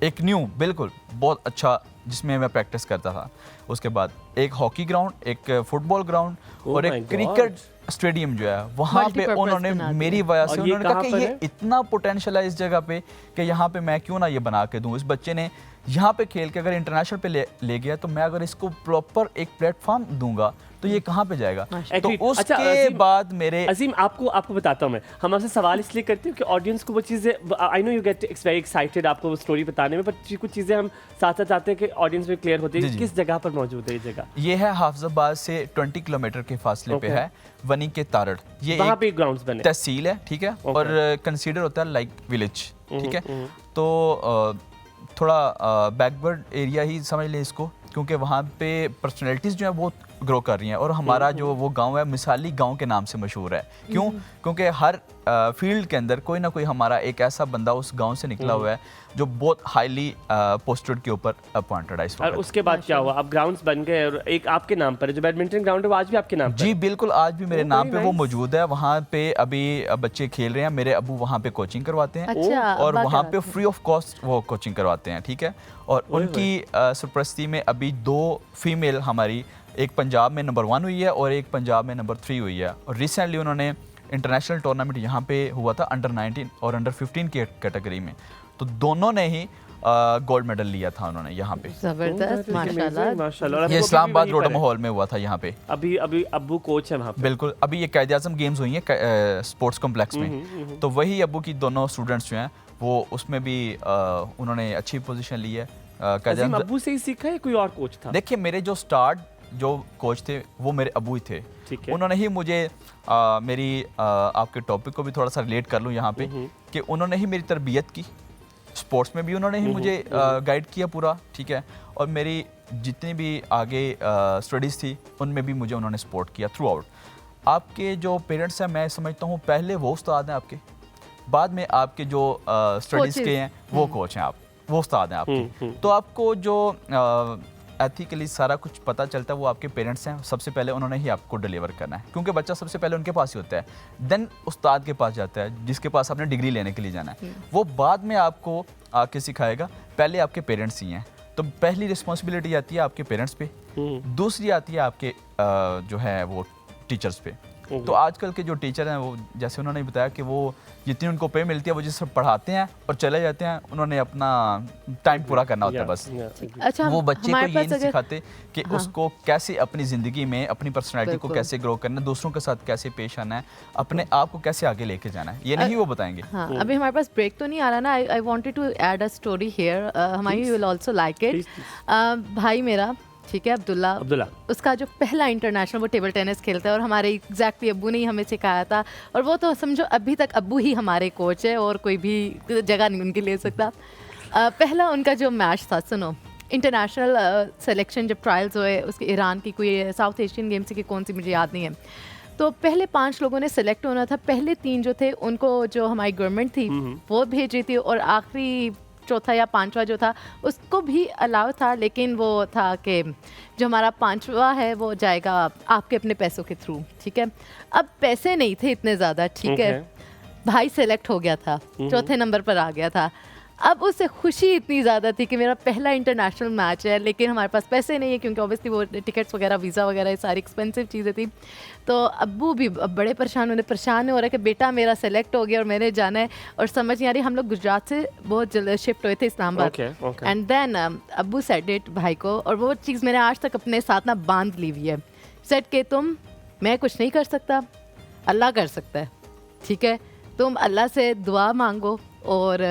एक न्यू बिल्कुल बहुत अच्छा जिसमें मैं प्रैक्टिस करता था, उसके बाद एक हॉकी ग्राउंड, एक फुटबॉल ग्राउंड और एक क्रिकेट स्टेडियम जो है वहाँ पे Multi-purpose उन्होंने बना दिया। मेरी वजह से और ये उन्होंने कहा कहाँ कि पर ये है? इतना पोटेंशियल है इस जगह पे कि यहाँ पे मैं क्यों ना ये बना के दूँ। इस बच्चे ने यहाँ पे खेल के अगर इंटरनेशनल पे ले गया, तो मैं अगर इसको प्रॉपर एक प्लेटफॉर्म दूंगा तो ये कहाँ पे जाएगा। तो Agreed. उसके अच्छा, अजीम- बाद मेरे अजीम आपको बताता हूँ मैं, हम आपसे सवाल इसलिए करते हैं कि ऑडियंस को वो चीज़ें, I know you get very excited आपको वो स्टोरी बताने में, पर कुछ चीज़ें हम साथ साथ चाहते हैं कि ऑडियंस में क्लियर होती जी, है जी। किस जगह पर मौजूद है ये जगह। ये है हाफिजाबाद से 20 किलोमीटर के फासले पे Okay. है, वनी के तारड़। ये वहाँ एक पे ग्राउंड्स बने। तहसील है, ठीक है, और कंसीडर होता है लाइक विलेज, ठीक है। तो थोड़ा बैकवर्ड एरिया ही समझ लें इसको, क्योंकि वहाँ पे पर्सनैलिटीज़ जो है वो ग्रो कर रही हैं, और हमारा जो वो गांव है मिसाली गांव के नाम से मशहूर है। क्यों? क्योंकि हर फील्ड के अंदर कोई ना कोई हमारा एक ऐसा बंदा उस गांव से निकला हुआ है जो बहुत हाईली पोस्टेड के ऊपर अपॉइंटेड है इस और वक्त। उसके बाद क्या हुआ? अब ग्राउंड्स बन गए और एक आपके नाम पर है, जो बैडमिंटन ग्राउंड है वो आज भी आपके नाम पर जी है? बिल्कुल, आज भी मेरे Oh, नाम very पे वो nice. मौजूद है। वहाँ पे अभी बच्चे खेल रहे हैं, मेरे अब्बू वहाँ पे कोचिंग करवाते हैं, अच्छा, और अब्बा वहाँ पे करवाते हैं। फ्री ऑफ कॉस्ट वो कोचिंग करवाते हैं, ठीक है। और उनकी सरपरस्ती में अभी 2 फीमेल हमारी, एक पंजाब में नंबर 1 हुई है और एक पंजाब में नंबर 3 हुई है। और रिसेंटली उन्होंने इंटरनेशनल टूर्नामेंट यहाँ पे हुआ था अंडर 19 और अंडर 15 की कैटेगरी में, तो दोनों ने ही गोल्ड मेडल लिया था उन्होंने यहाँ पे। जबरदस्त, माशाल्लाह। माशाल्लाह। और ये वो इस्लामाबाद अभी भी वहीं रोडो पर है। माहौल में हुआ था यहाँ पे। अभी अब्बू कोच है वहाँ पे। बिल्कुल, अभी ये कायद आज़म गेम्स हुई हैं स्पोर्ट्स कॉम्प्लेक्स में, तो वही अब्बू की दोनों स्टूडेंट्स जो हैं वो उसमें भी उन्होंने अच्छी पोजीशन ली है। कायद अजीम आज़म, अब्बू से ही सीखा है कोई और कोच था? देखिए मेरे जो कोच थे वो मेरे अब्बू ही थे। ठीक है। उन्होंने ही मुझे मेरी आपके टॉपिक को भी थोड़ा सा रिलेट कर लूँ यहाँ पे, कि उन्होंने ही मेरी तरबियत की, स्पोर्ट्स में भी उन्होंने ही मुझे गाइड किया पूरा, ठीक है। और मेरी जितनी भी आगे स्टडीज़ थी उनमें भी मुझे उन्होंने सपोर्ट किया थ्रू आउट। आपके जो पेरेंट्स हैं, मैं समझता हूँ पहले वो उस्ताद हैं आपके, बाद में आपके जो स्टडीज़ के हैं वो कोच हैं, आप वो उस्ताद हैं आपके। तो आपको जो एथिकली सारा कुछ पता चलता है वो आपके पेरेंट्स हैं, सबसे पहले उन्होंने ही आपको डिलीवर करना है, क्योंकि बच्चा सबसे पहले उनके पास ही होता है, देन उस्ताद के पास जाता है जिसके पास आपने डिग्री लेने के लिए जाना है, वो बाद में आपको आके सिखाएगा। पहले आपके पेरेंट्स ही हैं, तो पहली रिस्पॉन्सिबिलिटी आती है आपके पेरेंट्स पे, दूसरी आती है आपके जो है वो टीचर्स पे। तो आजकल के जो टीचर हैं वो, जैसे उन्होंने बताया कि वो जितनी उनको पे मिलती है वो जिससे पढ़ाते हैं और चले जाते हैं, उन्होंने अपना टाइम पूरा करना होता है बस। अच्छा, वो बच्चे को हमारे ये पास नहीं अगर सिखाते कि उसको कैसे अपनी ज़िंदगी में अपनी पर्सनैलिटी को बिल्कुल। कैसे ग्रो करना है, दूसरों के साथ कैसे पेश आना है, अपने आप को कैसे आगे लेके जाना है, ये नहीं वो बताएंगे। हाँ, अभी हमारे पास ब्रेक तो नहीं आ रहा ना। I wanted to add a story here, हमारी विल आल्सो लाइक इट। भाई मेरा, ठीक है, अब्दुल्ला, उसका जो पहला इंटरनेशनल वो टेबल टेनिस खेलता है, और हमारे एग्जैक्टली अब्बू ने ही हमें सिखाया था, और वो तो समझो अभी तक अब्बू ही हमारे कोच है और कोई भी जगह नहीं उनकी ले सकता। पहला उनका जो मैच था, सुनो, इंटरनेशनल सिलेक्शन जब ट्रायल्स हुए उसके, ईरान की कोई साउथ एशियन गेम्स की कौन सी मुझे याद नहीं है, तो पहले 5 लोगों ने सिलेक्ट होना था। पहले 3 जो थे उनको जो हमारी गवर्नमेंट थी वो भेज रही थी, और आखिरी चौथा या 5वां जो था उसको भी अलाउ था, लेकिन वो था कि जो हमारा 5वां है वो जाएगा आपके अपने पैसों के थ्रू, ठीक है। अब पैसे नहीं थे इतने ज़्यादा, ठीक है। भाई सेलेक्ट हो गया था, चौथे नंबर पर आ गया था। अब उससे खुशी इतनी ज़्यादा थी कि मेरा पहला इंटरनेशनल मैच है, लेकिन हमारे पास पैसे नहीं है क्योंकि ऑब्वियसली वो टिकट्स वगैरह, वीज़ा वगैरह, ये सारी एक्सपेंसिव चीज़ें थी। तो अब्बू भी अब बड़े परेशान हो रहे कि बेटा मेरा सेलेक्ट हो गया और मैंने जाना है, और समझ नहीं आ रही। हम लोग गुजरात से बहुत जल्द शिफ्ट हुए थे इस्लामाबाद, एंड देन अब्बू सेड इट भाई को, और वो चीज़ मैंने आज तक अपने साथ ना बांध ली हुई है। सेड के मैं कुछ नहीं कर सकता, अल्लाह कर सकता है, ठीक है, तुम अल्लाह से दुआ मांगो और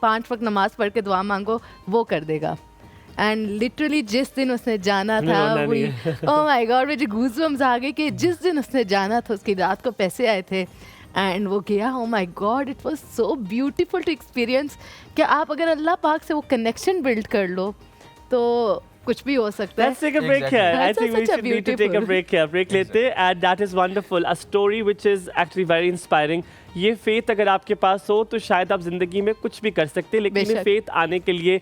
5 वक्त नमाज पढ़ के दुआ मांगो, वो कर देगा। एंड लिटरली जिस दिन उसने जाना था, वही ओह माय गॉड, मुझे गूज़बम्स आ गए कि जिस दिन उसने जाना था उसकी रात को पैसे आए थे एंड वो गया। Oh my god, it was so beautiful to experience कि आप अगर अल्लाह पाक से वो कनेक्शन बिल्ड कर लो तो कुछ भी हो सकता है। Let's take a break here. I think we should need to take a break here. Break लेते हैं, and that is wonderful. A story which is actually very inspiring. ये फेथ अगर आपके पास हो तो शायद आप जिंदगी में कुछ भी कर सकते हैं, लेकिन ये फेथ आने के लिए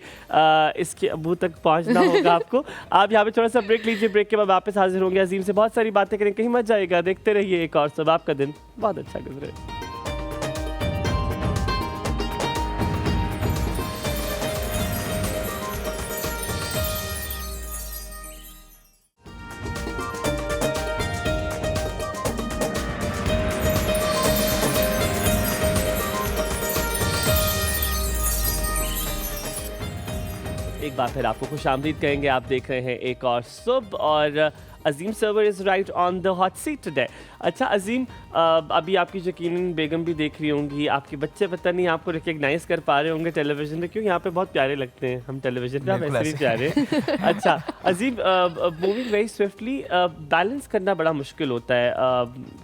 इसके अबू तक पहुंचना होगा आपको। आप यहाँ पे थोड़ा सा ब्रेक लीजिए, ब्रेक के बाद वापस हाजिर होंगे अजीम से बहुत सारी बातें करें, कहीं मत जाएगा, देखते रहिए एक और सब। आपका दिन बहुत अच्छा गुजरे। एक बार फिर आपको खुशामदीद कहेंगे। आप देख रहे हैं एक और सुबह, और Azeem Sarwar is right on the hot seat today. अच्छा अजीम, अभी आपकी यकीनन बेगम भी देख रही होंगी, आपके बच्चे पता नहीं आपको रिकग्नाइज कर पा रहे होंगे टेलीविजन पे, क्यों यहाँ पे बहुत प्यारे लगते हैं हम टेलीविजन पे, वैसे भी प्यारे। अच्छा अजीम, मूविंग वेरी स्विफ्टली, बैलेंस करना बड़ा मुश्किल होता है,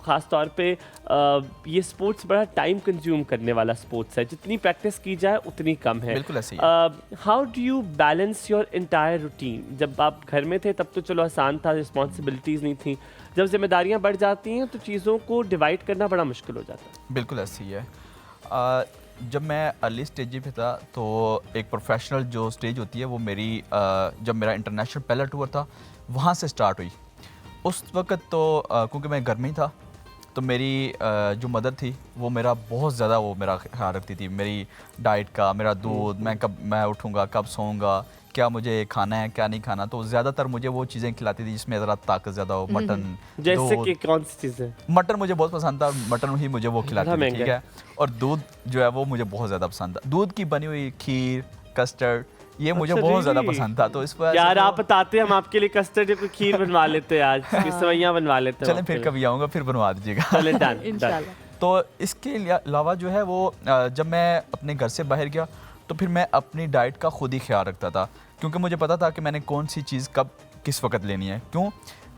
ख़ास तौर पे ये स्पोर्ट्स बड़ा टाइम कंज्यूम करने वाला स्पोर्ट्स है, जितनी प्रैक्टिस की जाए उतनी कम है। बिल्कुल ऐसे ही। How do you balance your entire routine? जब आप घर में थे तब तो चलो आसान था, रिस्पॉन्सिबिलिटीज़ नहीं थी, जब जिम्मेदारियां बढ़ जाती हैं तो चीज़ों को डिवाइड करना बड़ा मुश्किल हो जाता है। बिल्कुल ऐसे ही है। जब मैं अर्ली स्टेज पे था तो एक प्रोफेशनल जो स्टेज होती है वो मेरी जब मेरा इंटरनेशनल पहला टूर था वहाँ से स्टार्ट हुई। उस वक्त तो क्योंकि मैं घर में ही था तो मेरी जो मदर थी वो मेरा बहुत ज़्यादा वो मेरा ख्याल रखती थी, मेरी डाइट का, मेरा दूध, मैं कब मैं उठूँगा, कब सोऊंगा, क्या मुझे खाना है क्या नहीं खाना। तो ज़्यादातर मुझे वो चीज़ें खिलाती थी जिसमें ज़रा ताकत ज़्यादा हो, मटन, जैसे कि कौन सी चीज़ें? मटन मुझे बहुत पसंद था, मटन ही मुझे वो खिलाती थी, ठीक है। और दूध जो है वो मुझे बहुत ज़्यादा पसंद था, दूध की बनी हुई खीर, कस्टर्ड, ये मुझे बहुत ज़्यादा पसंद था। तो इस वजह यार आप बताते हम आपके लिए कस्टर्ड या कोई खीर बनवा लेते हैं, आज सेवइयां बनवा लेते हैं। चलें फिर कभी आऊँगा फिर बनवा दीजिएगा। चलें, डन इंशाल्लाह। तो इसके अलावा जो है वो जब मैं अपने घर से बाहर गया तो फिर मैं अपनी डाइट का खुद ही ख्याल रखता था, क्योंकि मुझे पता था कि मैंने कौन सी चीज़ कब किस वक्त लेनी है। क्यों,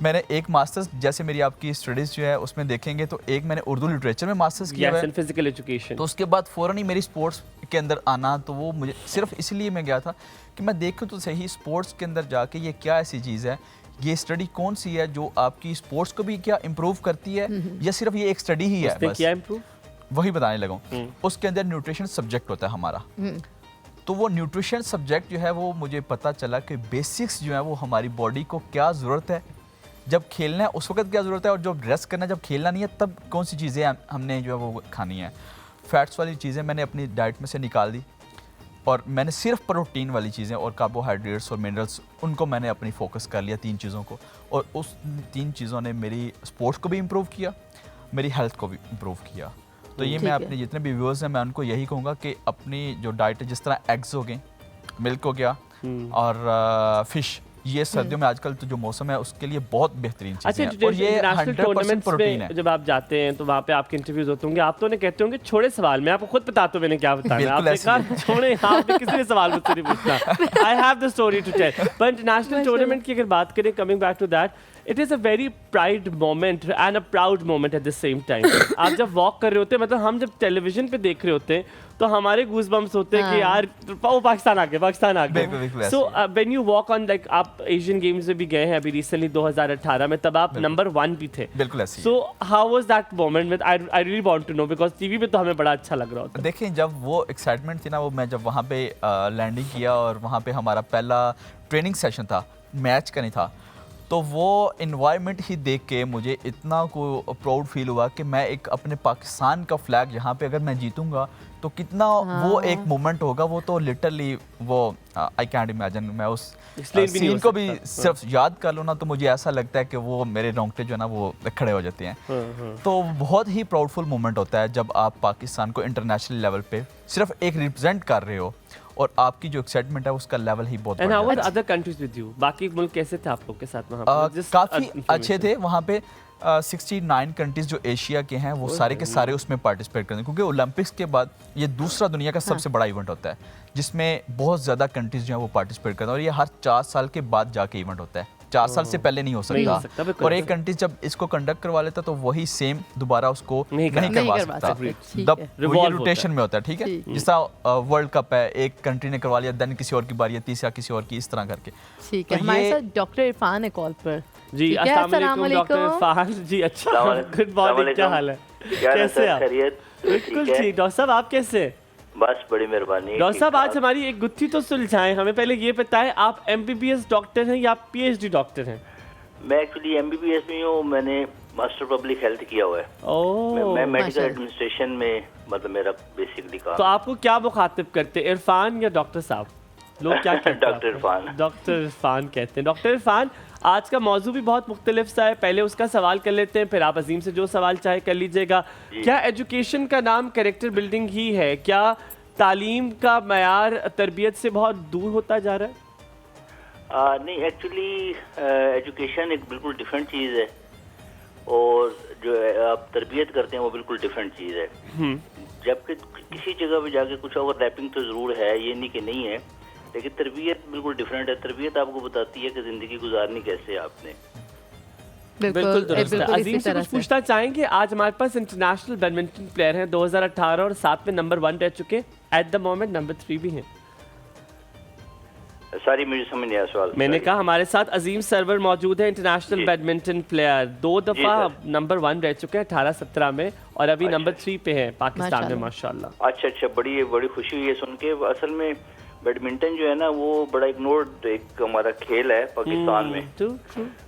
मैंने एक मास्टर्स, जैसे मेरी आपकी स्टडीज़ जो है उसमें देखेंगे तो एक मैंने उर्दू लिटरेचर में मास्टर्स किया है, फिजिकल एजुकेशन। तो उसके बाद फ़ौरन ही मेरी स्पोर्ट्स के अंदर आना, तो वो मुझे सिर्फ इसलिए मैं गया था कि मैं देखूँ तो सही स्पोर्ट्स के अंदर जाके ये क्या ऐसी चीज़ है, ये स्टडी कौन सी है जो आपकी स्पोर्ट्स को भी क्या इम्प्रूव करती है, या सिर्फ ये एक स्टडी ही है बस। क्या इम्प्रूव, वही बताने लगा हूँ। उसके अंदर न्यूट्रिशन सब्जेक्ट होता है हमारा, तो वो न्यूट्रिशन सब्जेक्ट जो है वो मुझे पता चला कि बेसिक्स जो है वो हमारी बॉडी को क्या ज़रूरत है, जब खेलना है उस वक्त क्या ज़रूरत है, और जब रेस्ट करना है, जब खेलना नहीं है तब कौन सी चीज़ें हमने जो है वो खानी है। फैट्स वाली चीज़ें मैंने अपनी डाइट में से निकाल दी और मैंने सिर्फ प्रोटीन वाली चीज़ें और कार्बोहाइड्रेट्स और मिनरल्स, उनको मैंने अपनी फोकस कर लिया, 3 चीज़ों को। और उस 3 चीज़ों ने मेरी स्पोर्ट्स को भी इम्प्रूव किया, मेरी हेल्थ को भी इम्प्रूव किया। तो ये मैं अपने जितने भी व्यूअर्स हैं मैं उनको यही कहूँगा कि अपनी जो डाइट है, जिस तरह एग्स हो गए, मिल्क हो गया और फिश, ये सर्दियों में आजकल तो जो मौसम है उसके लिए बहुत बेहतरीन चीज़ है। और ये 100% प्रोटीन है। जब आप जाते हैं तो वहाँ पे आपके इंटरव्यूज होते होंगे, आप तो उन्हें कहते होंगे छोड़े सवाल, मैं आपको खुद बताता हूँ मैंने क्या बताया, आपने कहा छोड़े, आपने किसी ने सवाल मुझसे नहीं पूछना। I have the story to tell. पर इंटरनेशनल टूर्नामेंट की अगर बात करें, coming back to that, it is a very pride moment and a proud moment at the same time. आप जब वॉक कर रहे होते हैं, मतलब हम जब टेलीविजन पे देख रहे होते हैं तो हमारे गूज़बम्स होते हैं कि यार वो पाकिस्तान आ गए, पाकिस्तान आ गए। So when you walk on, like आप एशियन गेम्स में भी गए हैं अभी रिसेंटली 2018 में, तब आप नंबर 1 भी थे। बिल्कुल ऐसे। So how was that moment with, I really want to know, because TV पे तो हमें बड़ा अच्छा लग रहा होता है। देखिए जब वो एक्साइटमेंट थी ना, वो मैं जब वहाँ पे लैंडिंग किया और वहाँ पे हमारा पहला ट्रेनिंग सेशन था, मैच का नहीं था, तो वो इन्वायरमेंट ही देख के मुझे इतना को प्राउड फील हुआ कि मैं एक अपने पाकिस्तान का फ्लैग यहाँ पे अगर मैं जीतूंगा तो कितना वो एक मोमेंट होगा, वो तो लिटरली वो आई कैंट इमेजिन। मैं उस सीन को भी सिर्फ याद कर लूँ ना तो मुझे ऐसा लगता है कि वो मेरे रोंगटे जो है ना वो खड़े हो जाते हैं। तो बहुत ही प्राउडफुल मोमेंट होता है जब आप पाकिस्तान को इंटरनेशनल लेवल पे सिर्फ एक रिप्रेजेंट कर रहे हो और आपकी जो एक्साइटमेंट है उसका लेवल ही बहुत And how were other countries with you? बाकी मुल्क कैसे थे आप लोग के साथ वहाँ पे? काफ़ी अच्छे थे वहाँ पे। 69 कंट्रीज जो एशिया के हैं वो सारे के सारे उसमें पार्टिसिपेट करते हैं, क्योंकि ओलंपिक्स के बाद ये दूसरा दुनिया का सबसे बड़ा इवेंट होता है जिसमें बहुत ज़्यादा कंट्रीज जो हैं वो पार्टिसिपेट करते हैं, और ये हर 4 साल के बाद जाके इवेंट होता है, 4 साल से पहले नहीं हो सकता। और एक कंट्री जब इसको कंडक्ट करवा लेता तो वही सेम दोबारा उसको नहीं करवा सकता, रोटेशन में होता है। ठीक है, जिस तरह वर्ल्ड कप है, एक कंट्री ने करवा लिया, देन किसी और की बारी है, तीसरा किसी और की, इस तरह करके। ठीक है, हमारे साथ डॉक्टर इरफान है कॉल पर। जी अस्सलाम वालेकुम डॉक्टर इरफान जी। अच्छा, गुड मॉर्निंग, क्या हाल है, कैसे आप? बिल्कुल ठीक। डॉक्टर साहब आप कैसे? बस बड़ी मेहरबानी। डॉक्टर साहब आज हमारी एक गुत्थी तो सुलझाएं, हमें पहले ये बताएं आप MBBS डॉक्टर हैं या PhD डॉक्टर हैं? मैं एक्चुअली MBBS में हूँ, मैंने मास्टर पब्लिक हेल्थ किया हुआ है। मैं मेडिकल एडमिनिस्ट्रेशन में, मतलब मेरा बेसिकली काम। तो आपको क्या मुखातिब करते हैं, इरफान या डॉक्टर साहब? लोग क्या कहते हैं? डॉक्टर इरफान। डॉक्टर इरफान कहते हैं। डॉक्टर इरफान, आज का मौजू भी बहुत मुख्तलिफ सा है, पहले उसका सवाल कर लेते हैं, फिर आप अजीम से जो सवाल चाहे कर लीजिएगा। क्या एजुकेशन का नाम कैरेक्टर बिल्डिंग ही है? क्या तालीम का मयार तरबियत से बहुत दूर होता जा रहा है? नहीं, एक्चुअली एजुकेशन एक बिल्कुल डिफरेंट चीज़ है और जो आप तरबियत करते हैं वो बिल्कुल डिफरेंट चीज़ है। जबकि किसी जगह पे जाके कुछ ओवरलैपिंग तो ज़रूर है, ये नहीं कि नहीं है, लेकिन तरबियत बिल्कुल डिफरेंट है। तरबियत आपको बताती है कि ज़िंदगी गुजारनी कैसे है आपने। बिल्कुल दुरुस्त है। अजीम से कुछ पूछना चाहेंगे? आज हमारे पास इंटरनेशनल बैडमिंटन प्लेयर हैं, 2018 और 7 में नंबर 1 रह चुके, एट द मोमेंट नंबर 3 भी हैं। सारी मुझे समझ नहीं आया सवाल। मैंने कहा हमारे साथ अजीम सरवर मौजूद है, इंटरनेशनल बैडमिंटन प्लेयर, 2 दफा नंबर 1 रह चुके हैं 18-17 में, और अभी नंबर 3 पे हैं पाकिस्तान में माशाल्लाह। अच्छा, बड़ी खुशी हुई है सुन के। असल में बैडमिंटन जो है ना वो बड़ा इग्नोर्ड एक हमारा खेल है पाकिस्तान में।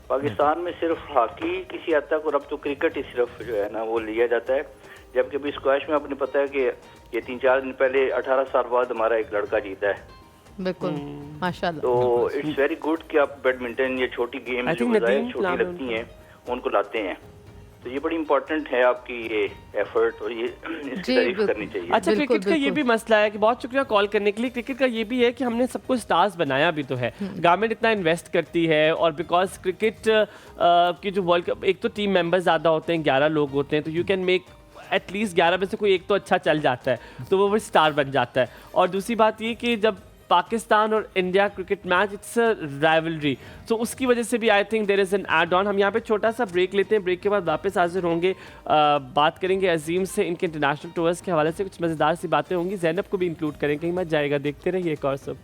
पाकिस्तान में सिर्फ हॉकी किसी हद तक, और अब तो क्रिकेट ही सिर्फ जो है ना वो लिया जाता है। जबकि अभी स्क्वैश में आपने पता है कि ये 3-4 दिन पहले 18 साल बाद हमारा एक लड़का जीता है। बिल्कुल माशाल्लाह। तो इट्स वेरी गुड कि आप बैडमिंटन, ये छोटी गेम जो छोटी लगती हैं उनको लाते हैं, तो ये बड़ी इंपॉर्टेंट है आपकी ये एफर्ट, और ये इसकी तारीफ करनी चाहिए। अच्छा, क्रिकेट का ये भी मसला है कि बहुत शुक्रिया कॉल करने के लिए। क्रिकेट का ये भी है कि हमने सबको स्टार्स बनाया भी तो है, गवर्नमेंट इतना इन्वेस्ट करती है, और बिकॉज क्रिकेट की जो वर्ल्ड कप, एक तो टीम मेंबर्स ज़्यादा होते हैं, 11 लोग होते हैं, तो यू कैन मेक एटलीस्ट 11 में से कोई एक तो अच्छा चल जाता है, तो वो स्टार बन जाता है। और दूसरी बात ये कि जब पाकिस्तान और India cricket match, it's a rivalry, तो उसकी वजह से भी I think there is an add on. हम यहाँ पे छोटा सा ब्रेक लेते हैं, ब्रेक के बाद वापस हाजिर होंगे, बात करेंगे अजीम से, इनके इंटरनेशनल टूर्स के हवाले से कुछ मज़ेदार सी बातें होंगी, ज़ैनब को भी इंक्लूड करेंगे, कहीं मत जाएगा, देखते रहिए एक और सब।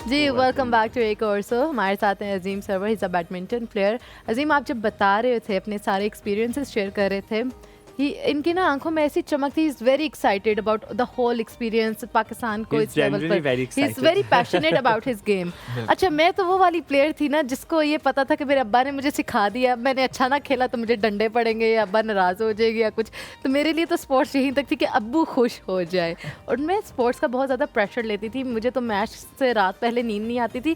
जी, वेलकम बैक टू एक और सो। हमारे साथ हैं Azeem Sarwar, is a badminton player. Azeem, आप जब बता रहे थे, अपने सारे एक्सपीरियंसेस शेयर कर रहे थे, इनकी ना आंखों में ऐसी चमक थी, is very excited about the whole experience Pakistan को इस लेवल पर, he is very passionate about his game. अच्छा, मैं तो वो वाली प्लेयर थी ना जिसको ये पता था कि मेरे अब्बा ने मुझे सिखा दिया, मैंने अच्छा ना खेला तो मुझे डंडे पड़ेंगे या अब्बा नाराज़ हो जाएगी या कुछ, तो मेरे लिए तो स्पोर्ट्स यहीं तक थी कि अब्बू खुश हो जाए। और मैं स्पोर्ट्स का बहुत ज़्यादा प्रेशर लेती थी, मुझे तो मैच से रात पहले नींद नहीं आती थी,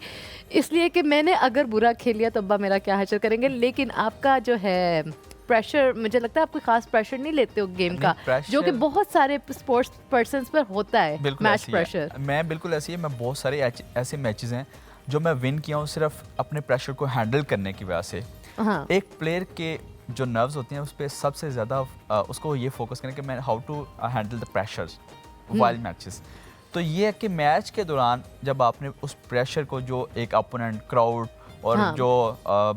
इसलिए कि मैंने अगर बुरा खेल लिया तो अब्बा मेरा क्या हासिल करेंगे। लेकिन आपका जो है प्रेशर, मुझे लगता है आप कोई खास प्रेशर नहीं लेते हो गेम का, जो कि बहुत सारे स्पोर्ट्स पर्सन्स पर होता है, मैच प्रेशर। मैं बिल्कुल ऐसी है, मैं बहुत सारे ऐसे मैचेस हैं जो मैं विन किया हूँ सिर्फ अपने प्रेशर को हैंडल करने की वजह से। एक प्लेयर के जो नर्व्स होती हैं उस पर सबसे ज़्यादा उसको ये फोकस करें कि मैं how to handle the pressures while matches. तो ये है कि मैच के दौरान जब आपने उस प्रेशर को, जो एक अपोनेंट, क्राउड और जो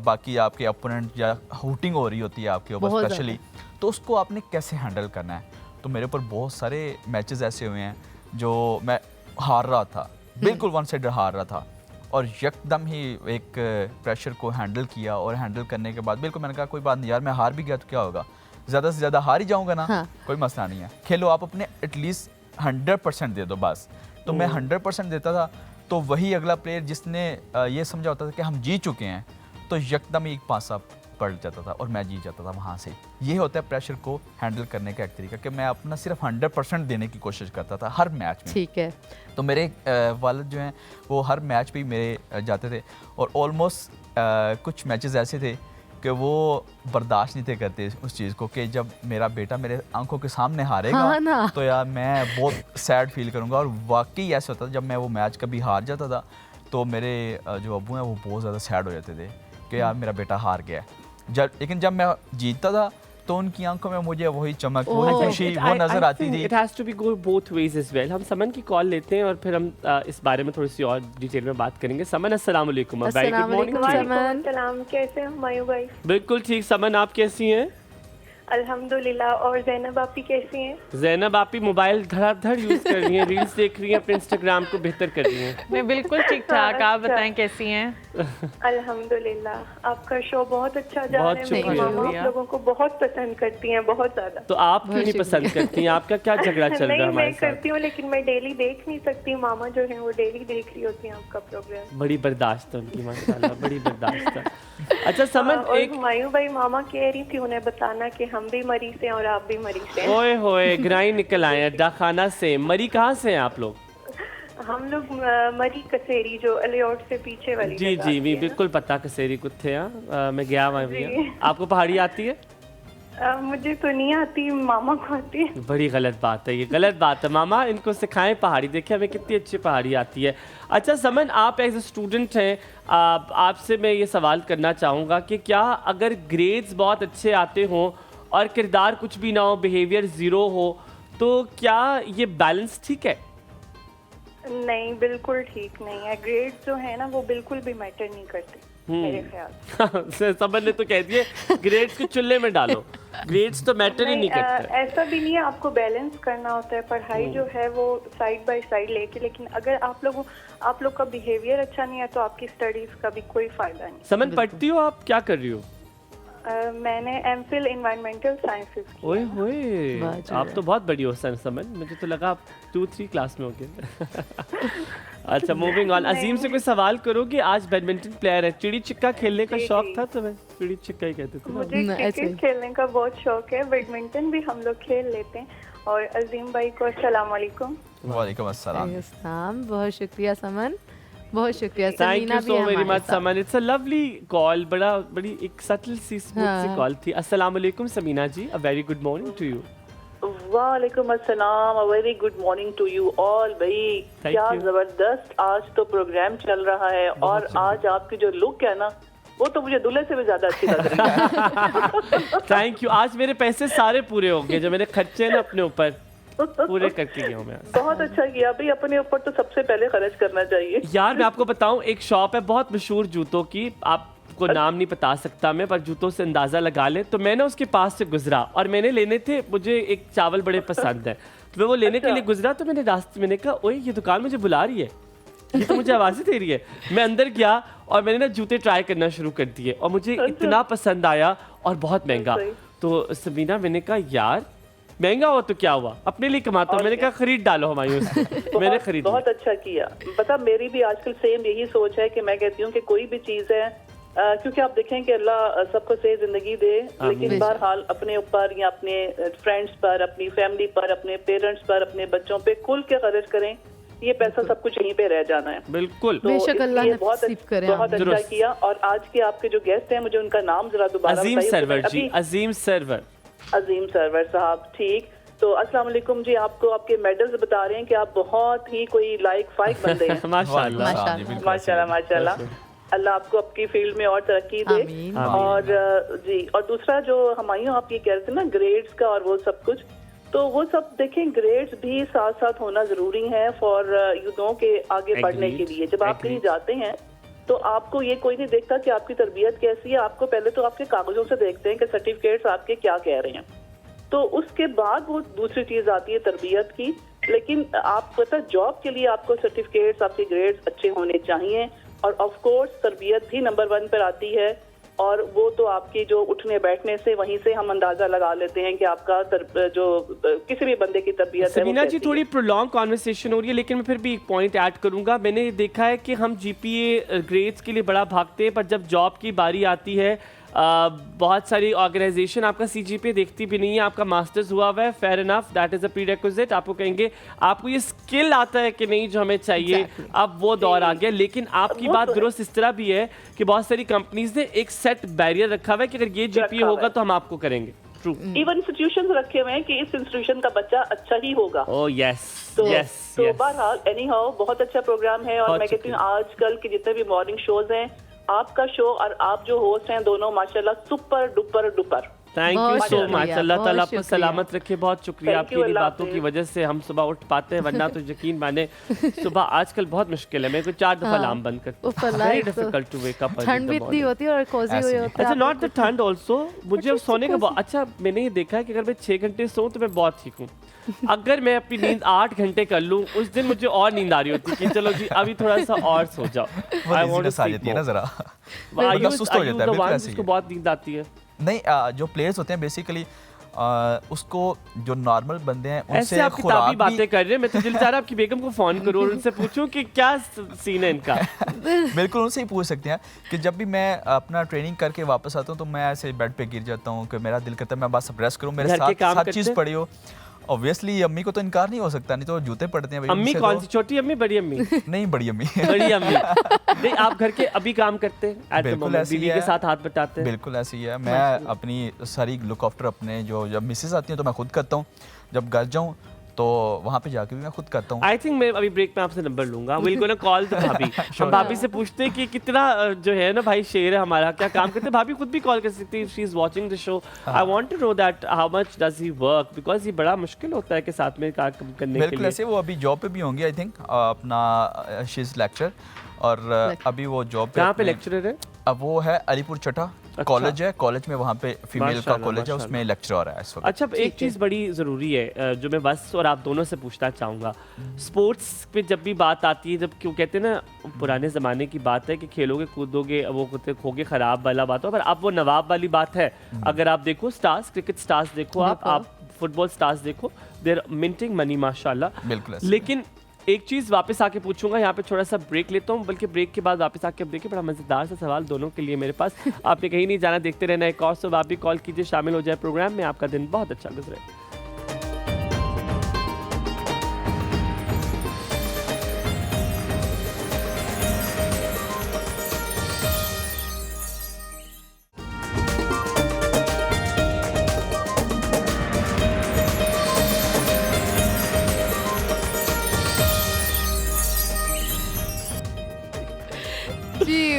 बाकी आपके अपोनेंट या हुटिंग हो रही होती है आपके ऊपर स्पेशली, तो उसको आपने कैसे हैंडल करना है। तो मेरे ऊपर बहुत सारे मैचेस ऐसे हुए हैं जो मैं हार रहा था, बिल्कुल वन साइड हार रहा था, और यकदम ही एक प्रेशर को हैंडल किया, और हैंडल करने के बाद बिल्कुल मैंने कहा कोई बात नहीं यार, मैं हार भी गया तो क्या होगा, ज़्यादा से ज़्यादा हार ही जाऊँगा ना, हाँ। कोई मसला नहीं है, खेलो आप अपने एटलीस्ट 100% दे दो बस। तो मैं 100% देता था, तो वही अगला प्लेयर जिसने ये समझा होता था कि हम जीत चुके हैं, तो यकदम ही एक पासा पलट जाता था और मैं जीत जाता था वहाँ से। ये होता है प्रेशर को हैंडल करने का एक तरीका कि मैं अपना सिर्फ 100% देने की कोशिश करता था हर मैच में। ठीक है। तो मेरे वालिद जो हैं वो हर मैच पे ही मेरे जाते थे, और ऑलमोस्ट कुछ मैचेस ऐसे थे कि वो बर्दाश्त नहीं थे करते उस चीज़ को कि जब मेरा बेटा मेरे आंखों के सामने हारेगा हाँ ना। तो यार मैं बहुत सैड फील करूँगा। और वाकई ऐसा होता था, जब मैं वो मैच कभी हार जाता था तो मेरे जो अब्बू हैं वो बहुत ज़्यादा सैड हो जाते थे कि यार मेरा बेटा हार गया है। लेकिन जब मैं जीतता था तो उनकी आंखों में मुझे वही चमक, वही खुशी वो नज़र आती थी। It has to be go both ways as well. हम समन की कॉल लेते हैं और फिर हम इस बारे में थोड़ी सी और डिटेल में बात करेंगे। समन अस्सलाम वालेकुम। Very good morning. समन सलाम, कैसे हैं मायू भाई? बिल्कुल ठीक। समन आप कैसी हैं? अल्हम्दुलिल्लाह। और जैनब आपी कैसी हैं? जैनब आपी मोबाइल धड़ाधड़ यूज कर रही हैं, रील्स देख रही हैं, अपने इंस्टाग्राम को बेहतर कर रही हैं। मैं बिल्कुल ठीक ठाक। आप बताएं कैसी हैं? अल्हम्दुलिल्लाह, आपका शो बहुत अच्छा जा रहा है। मेरी शुक्रिया। मामा आप लोगों को बहुत पसंद करती हैं, बहुत ज्यादा। तो आप क्यों नहीं पसंद करती हैं? आपका क्या झगड़ा चल रहा है नहीं, हमारे मैं साथ? करती हूँ लेकिन मैं डेली देख नहीं सकती। मामा जो है वो डेली देख रही होती हैं आपका प्रोग्राम। बड़ी बर्दाश्त है उनकी, माशाल्लाह बड़ी बर्दाश्त है। अच्छा समन, और एक मायू भाई, मामा कह रही थी उन्हें बताना कि हम भी मरीज हैं और आप भी मरीज हैं। ओए होए ग्राई निकल आए अड्डा खाना से। मरी कहाँ से हैं आप लोग? हम लोग मरी कसेरी जो अलियोट से पीछे वाली जी जगह जी, आती भी है ना। बिल्कुल पता कसेरी कुत्थे हैं, मैं गया हुआ भी जी। आपको पहाड़ी आती है? मुझे तो नहीं आती, मामा को आती है। बड़ी गलत बात है, ये गलत बात है। मामा इनको सिखाएं पहाड़ी, देखिए हमें कितनी अच्छी पहाड़ी आती है। अच्छा समन, आप एज ए स्टूडेंट हैं, आपसे मैं ये सवाल करना चाहूँगा कि क्या अगर ग्रेड्स बहुत अच्छे आते हों और किरदार कुछ भी ना हो, बिहेवियर ज़ीरो हो, तो क्या ये बैलेंस ठीक है? नहीं, बिल्कुल ठीक नहीं है। ग्रेड्स जो है ना वो बिल्कुल भी मैटर नहीं करते मेरे ख्याल से। समन ने तो कह दिए ग्रेड्स को चूल्हे में डालो, ग्रेड्स तो मैटर ही नहीं करते। ऐसा भी नहीं है, आपको बैलेंस करना होता है। पढ़ाई जो है वो साइड बाय साइड लेके, लेकिन अगर आप लोग का बिहेवियर अच्छा नहीं है तो आपकी स्टडीज का भी कोई फायदा नहीं। समन पढ़ती हो आप, क्या कर रही हो? मैंने एमफिल एनवायरमेंटल साइंसेस किया। ओए होए, आप तो बहुत बड़ी हो समन, मुझे तो लगा आप 2-3 क्लास में होगे। अच्छा मूविंग ऑन। अजीम से कोई सवाल करो कि आज बैडमिंटन प्लेयर है, चिड़ी छिक्का खेलने का शौक था तुम्हें? चिड़ी छिक्का ही कहते थे ना? मुझे क्रिकेट खेलने का बहुत शौक है, बैडमिंटन भी हम लोग खेल लेते हैं। और अजीम भाई को अस्सलाम वालेकुम। वालेकुम अस्सलाम। बहुत शुक्रिया समन, बहुत शुक्रिया। थैंक समीना यू भी सो है वेरी हमारे much Saman, it's a lovely call. बड़ी एक सटल सी स्मूथ सी कॉल थी। अस्सलाम वालेकुम Sameena ji, a very good morning to you. वालेकुम अस्सलाम, a very good morning to you all. भाई Thank क्या you. जबरदस्त आज तो प्रोग्राम चल रहा है, और आज आपकी जो लुक है ना वो तो मुझे दूल्हे से भी ज्यादा अच्छी लग रही है। Thank you. आज मेरे पैसे सारे पूरे हो गए, जो मैंने खर्चे हैं ना अपने ऊपर, पूरे करके गया हूँ मैं आज। बहुत अच्छा किया भाई, अपने ऊपर तो सबसे पहले खर्च करना चाहिए। यार मैं आपको बताऊं, एक शॉप है बहुत मशहूर जूतों की, आपको नाम नहीं बता सकता मैं, पर जूतों से अंदाजा लगा ले। तो मैं ना उसके पास से गुजरा और मैंने लेने थे, मुझे एक चावल बड़े पसंद है, तो मैं वो लेने के लिए गुजरा। तो मैंने रास्ते में कहा ओए ये दुकान मुझे बुला रही है, ये तो मुझे आवाज़ें दे रही है। मैं अंदर गया और मैंने ना जूते ट्राई करना शुरू कर दिए और मुझे इतना पसंद आया और बहुत महंगा। तो समीना मैंने कहा यार महंगा हुआ तो क्या हुआ, अपने लिए कमाता हूँ। मैंने कहा खरीद डालो हमायूं से। मैंने खरीद बहुत अच्छा किया। पता मेरी भी आजकल सेम यही सोच है कि मैं कहती हूँ कि कोई भी चीज़ है, क्योंकि आप देखें कि अल्लाह सबको सही जिंदगी दे, लेकिन बहरहाल अपने ऊपर या अपने फ्रेंड्स पर, अपनी फैमिली पर, अपने पेरेंट्स पर, अपने बच्चों पे खुल के खर्च करें। ये पैसा सब कुछ यहीं पे रह जाना है। बिल्कुल, तो बेशक अल्लाह इसलिए नसीब करे। बहुत अच्छा किया। और आज के आपके जो गेस्ट हैं, मुझे उनका नाम जरा दोबारा अजीम बताइए। सरवर जी, अजीम सरवर। अजीम सरवर साहब, ठीक। तो अस्सलाम वालेकुम जी, आपको आपके मेडल्स बता रहे हैं कि आप बहुत ही कोई लाइक फाइक बंदे हैं। माशाल्लाह माशाल्लाह माशाल्लाह। अल्लाह आपको आपकी फील्ड में और तरक्की दे। आमीन। और जी, और दूसरा जो हमायूं आप ये कह रहे थे ना ग्रेड्स का और वो सब कुछ, तो वो सब देखें, ग्रेड्स भी साथ साथ होना जरूरी है फॉर युद्धों के आगे बढ़ने के लिए। जब आप कहीं जाते हैं तो आपको ये कोई नहीं देखता कि आपकी तरबियत कैसी है, आपको पहले तो आपके कागजों से देखते हैं कि सर्टिफिकेट्स आपके क्या कह रहे हैं। तो उसके बाद वो दूसरी चीज आती है तरबियत की। लेकिन आप पता जॉब के लिए आपको सर्टिफिकेट्स, आपके ग्रेड्स अच्छे होने चाहिए, और ऑफ कोर्स तरबियत भी नंबर 1 पर आती है। और वो तो आपकी जो उठने बैठने से वहीं से हम अंदाजा लगा लेते हैं कि आपका जो किसी भी बंदे की तरबियत है। सबीना जी, थोड़ी प्रोलॉन्ग कॉन्वर्सेशन हो रही है, लेकिन मैं फिर भी एक पॉइंट ऐड करूंगा। मैंने देखा है कि हम जीपीए ग्रेड्स के लिए बड़ा भागते हैं, पर जब जॉब की बारी आती है बहुत सारी ऑर्गेनाइजेशन आपका सीजीपीए देखती भी नहीं है। आपका मास्टर्स हुआ हुआ है, fair enough, that is a prerequisite. आपको कहेंगे आपको ये स्किल आता है कि नहीं जो हमें चाहिए। अब वो दौर आ गया। लेकिन आपकी बात दुरुस्त इस तरह भी है कि बहुत सारी कंपनीज ने एक सेट बैरियर रखा हुआ है कि अगर ये जीपीए होगा तो हम आपको करेंगे। ट्रू, इवन इंस्टीट्यूशन रखे हुए हैं कि इस इंस्टीट्यूशन का बच्चा अच्छा ही होगा। ओह यस, तो यस, बहरहाल एनी हाउ बहुत अच्छा प्रोग्राम है। और मैं कहती हूँ आजकल के जितने भी मॉर्निंग शोज हैं, आपका शो और आप जो होस्ट हैं दोनों माशाल्लाह super duper duper. Thank you so much. अल्लाह ताला आपको सलामत रखे। बहुत शुक्रिया, आपकी इन बातों की वजह से हम सुबह उठ पाते हैं, वरना तो यकीन माने सुबह आजकल बहुत मुश्किल है। मेरे को 4 दफा अलार्म बंद करते हैं। Very difficult to wake up. ठंड भी इतनी होती है और कोजी हुई होता है। अच्छा, नॉट द ठंड आल्सो, मुझे अब सोने का अच्छा मैंने ये देखा है कि अगर मैं 6 घंटे सोऊं तो मैं बहुत ठीक हूँ। अगर मैं अपनी नींद 8 घंटे कर लूं, उस दिन मुझे और नींद आ रही होती कि चलो जी अभी थोड़ा सा और सो जाओ। I want to sleep more ना जरा सुस्त हो जाता है। बिल्कुल ऐसे ही उसको बहुत नींद आती है। नहीं, जो प्लेयर्स होते हैं बेसिकली उसको जो नॉर्मल बंदे हैं उनसे ऐसे आप किताबी बातें कर रहे हैं। मैं तो दिल चाह रहा आपकी बेगम को फोन करूं और उनसे पूछूं कि क्या सीन है इनका। बिल्कुल उनसे ही पूछ सकते हैं कि जब भी मैं अपना ट्रेनिंग करके वापस आता हूं तो मैं ऐसे बेड पे गिर जाता हूं कि मेरा दिल करता है मैं बस रेस्ट करूं, मेरे साथ चीज पड़ी हो। ऑब्वियसली अम्मी को तो इनकार नहीं हो सकता, नहीं तो जूते पड़ते हैं। अम्मी कौन सी, छोटी अम्मी बड़ी अम्मी? नहीं, बड़ी अम्मी। बड़ी अम्मी। नहीं, आप घर के अभी काम करते हैं, बिल्कुल ऐसे बीवी के साथ हाथ बटाते हैं? बिल्कुल ऐसे ही है। मैं अपनी सारी लुक आफ्टर अपने जो जब मिसेस आती हैं तो मैं खुद करता हूँ, जब घर जाऊँ तो वहाँ पे जाके भी मैं खुद करता हूँ। आई थिंक मैं अभी ब्रेक में आपसे नंबर लूंगा। विल गोना कॉल द भाभी। हम भाभी से पूछते हैं कि कितना जो है ना भाई शेर है हमारा, क्या काम करते हैं। भाभी खुद भी कॉल कर सकती है, she is watching the show. I want to know that how much does he work, because ये बड़ा मुश्किल होता है कि साथ में काम करने के लिए। बिल्कुल ऐसे। वो अभी जॉब पे भी होंगे आई थिंक, अपना शी इज लेक्चर, और अभी वो जॉब पे कहाँ पे लेक्चरर है? अब वो है अलीपुर चटा कॉलेज है, कॉलेज में वहाँ पे फीमेल का कॉलेज है, उसमें लेक्चर हो रहा है इस वक्त। अच्छा, एक चीज़ बड़ी ज़रूरी है जो मैं बस और आप दोनों से पूछना चाहूँगा। स्पोर्ट्स पे जब भी बात आती है, जब क्यों कहते हैं ना पुराने ज़माने की बात है कि खेलोगे कूदोगे वो खोगे ख़राब वाला बात हो, पर अब वो नवाब वाली बात है। अगर आप देखो स्टार्स, क्रिकेट स्टार्स देखो, आप फुटबॉल स्टार्स देखो, देयर मिंटिंग मनी माशाल्लाह। बिल्कुल। लेकिन एक चीज़ वापस आके पूछूंगा, यहाँ पे थोड़ा सा ब्रेक लेता हूँ, बल्कि ब्रेक के बाद वापस आके अब देखिए बड़ा मज़ेदार सा सवाल दोनों के लिए मेरे पास। आपने कहीं नहीं जाना, देखते रहना एक और सुबह। आप भी कॉल कीजिए, शामिल हो जाए प्रोग्राम में। आपका दिन बहुत अच्छा गुजरे।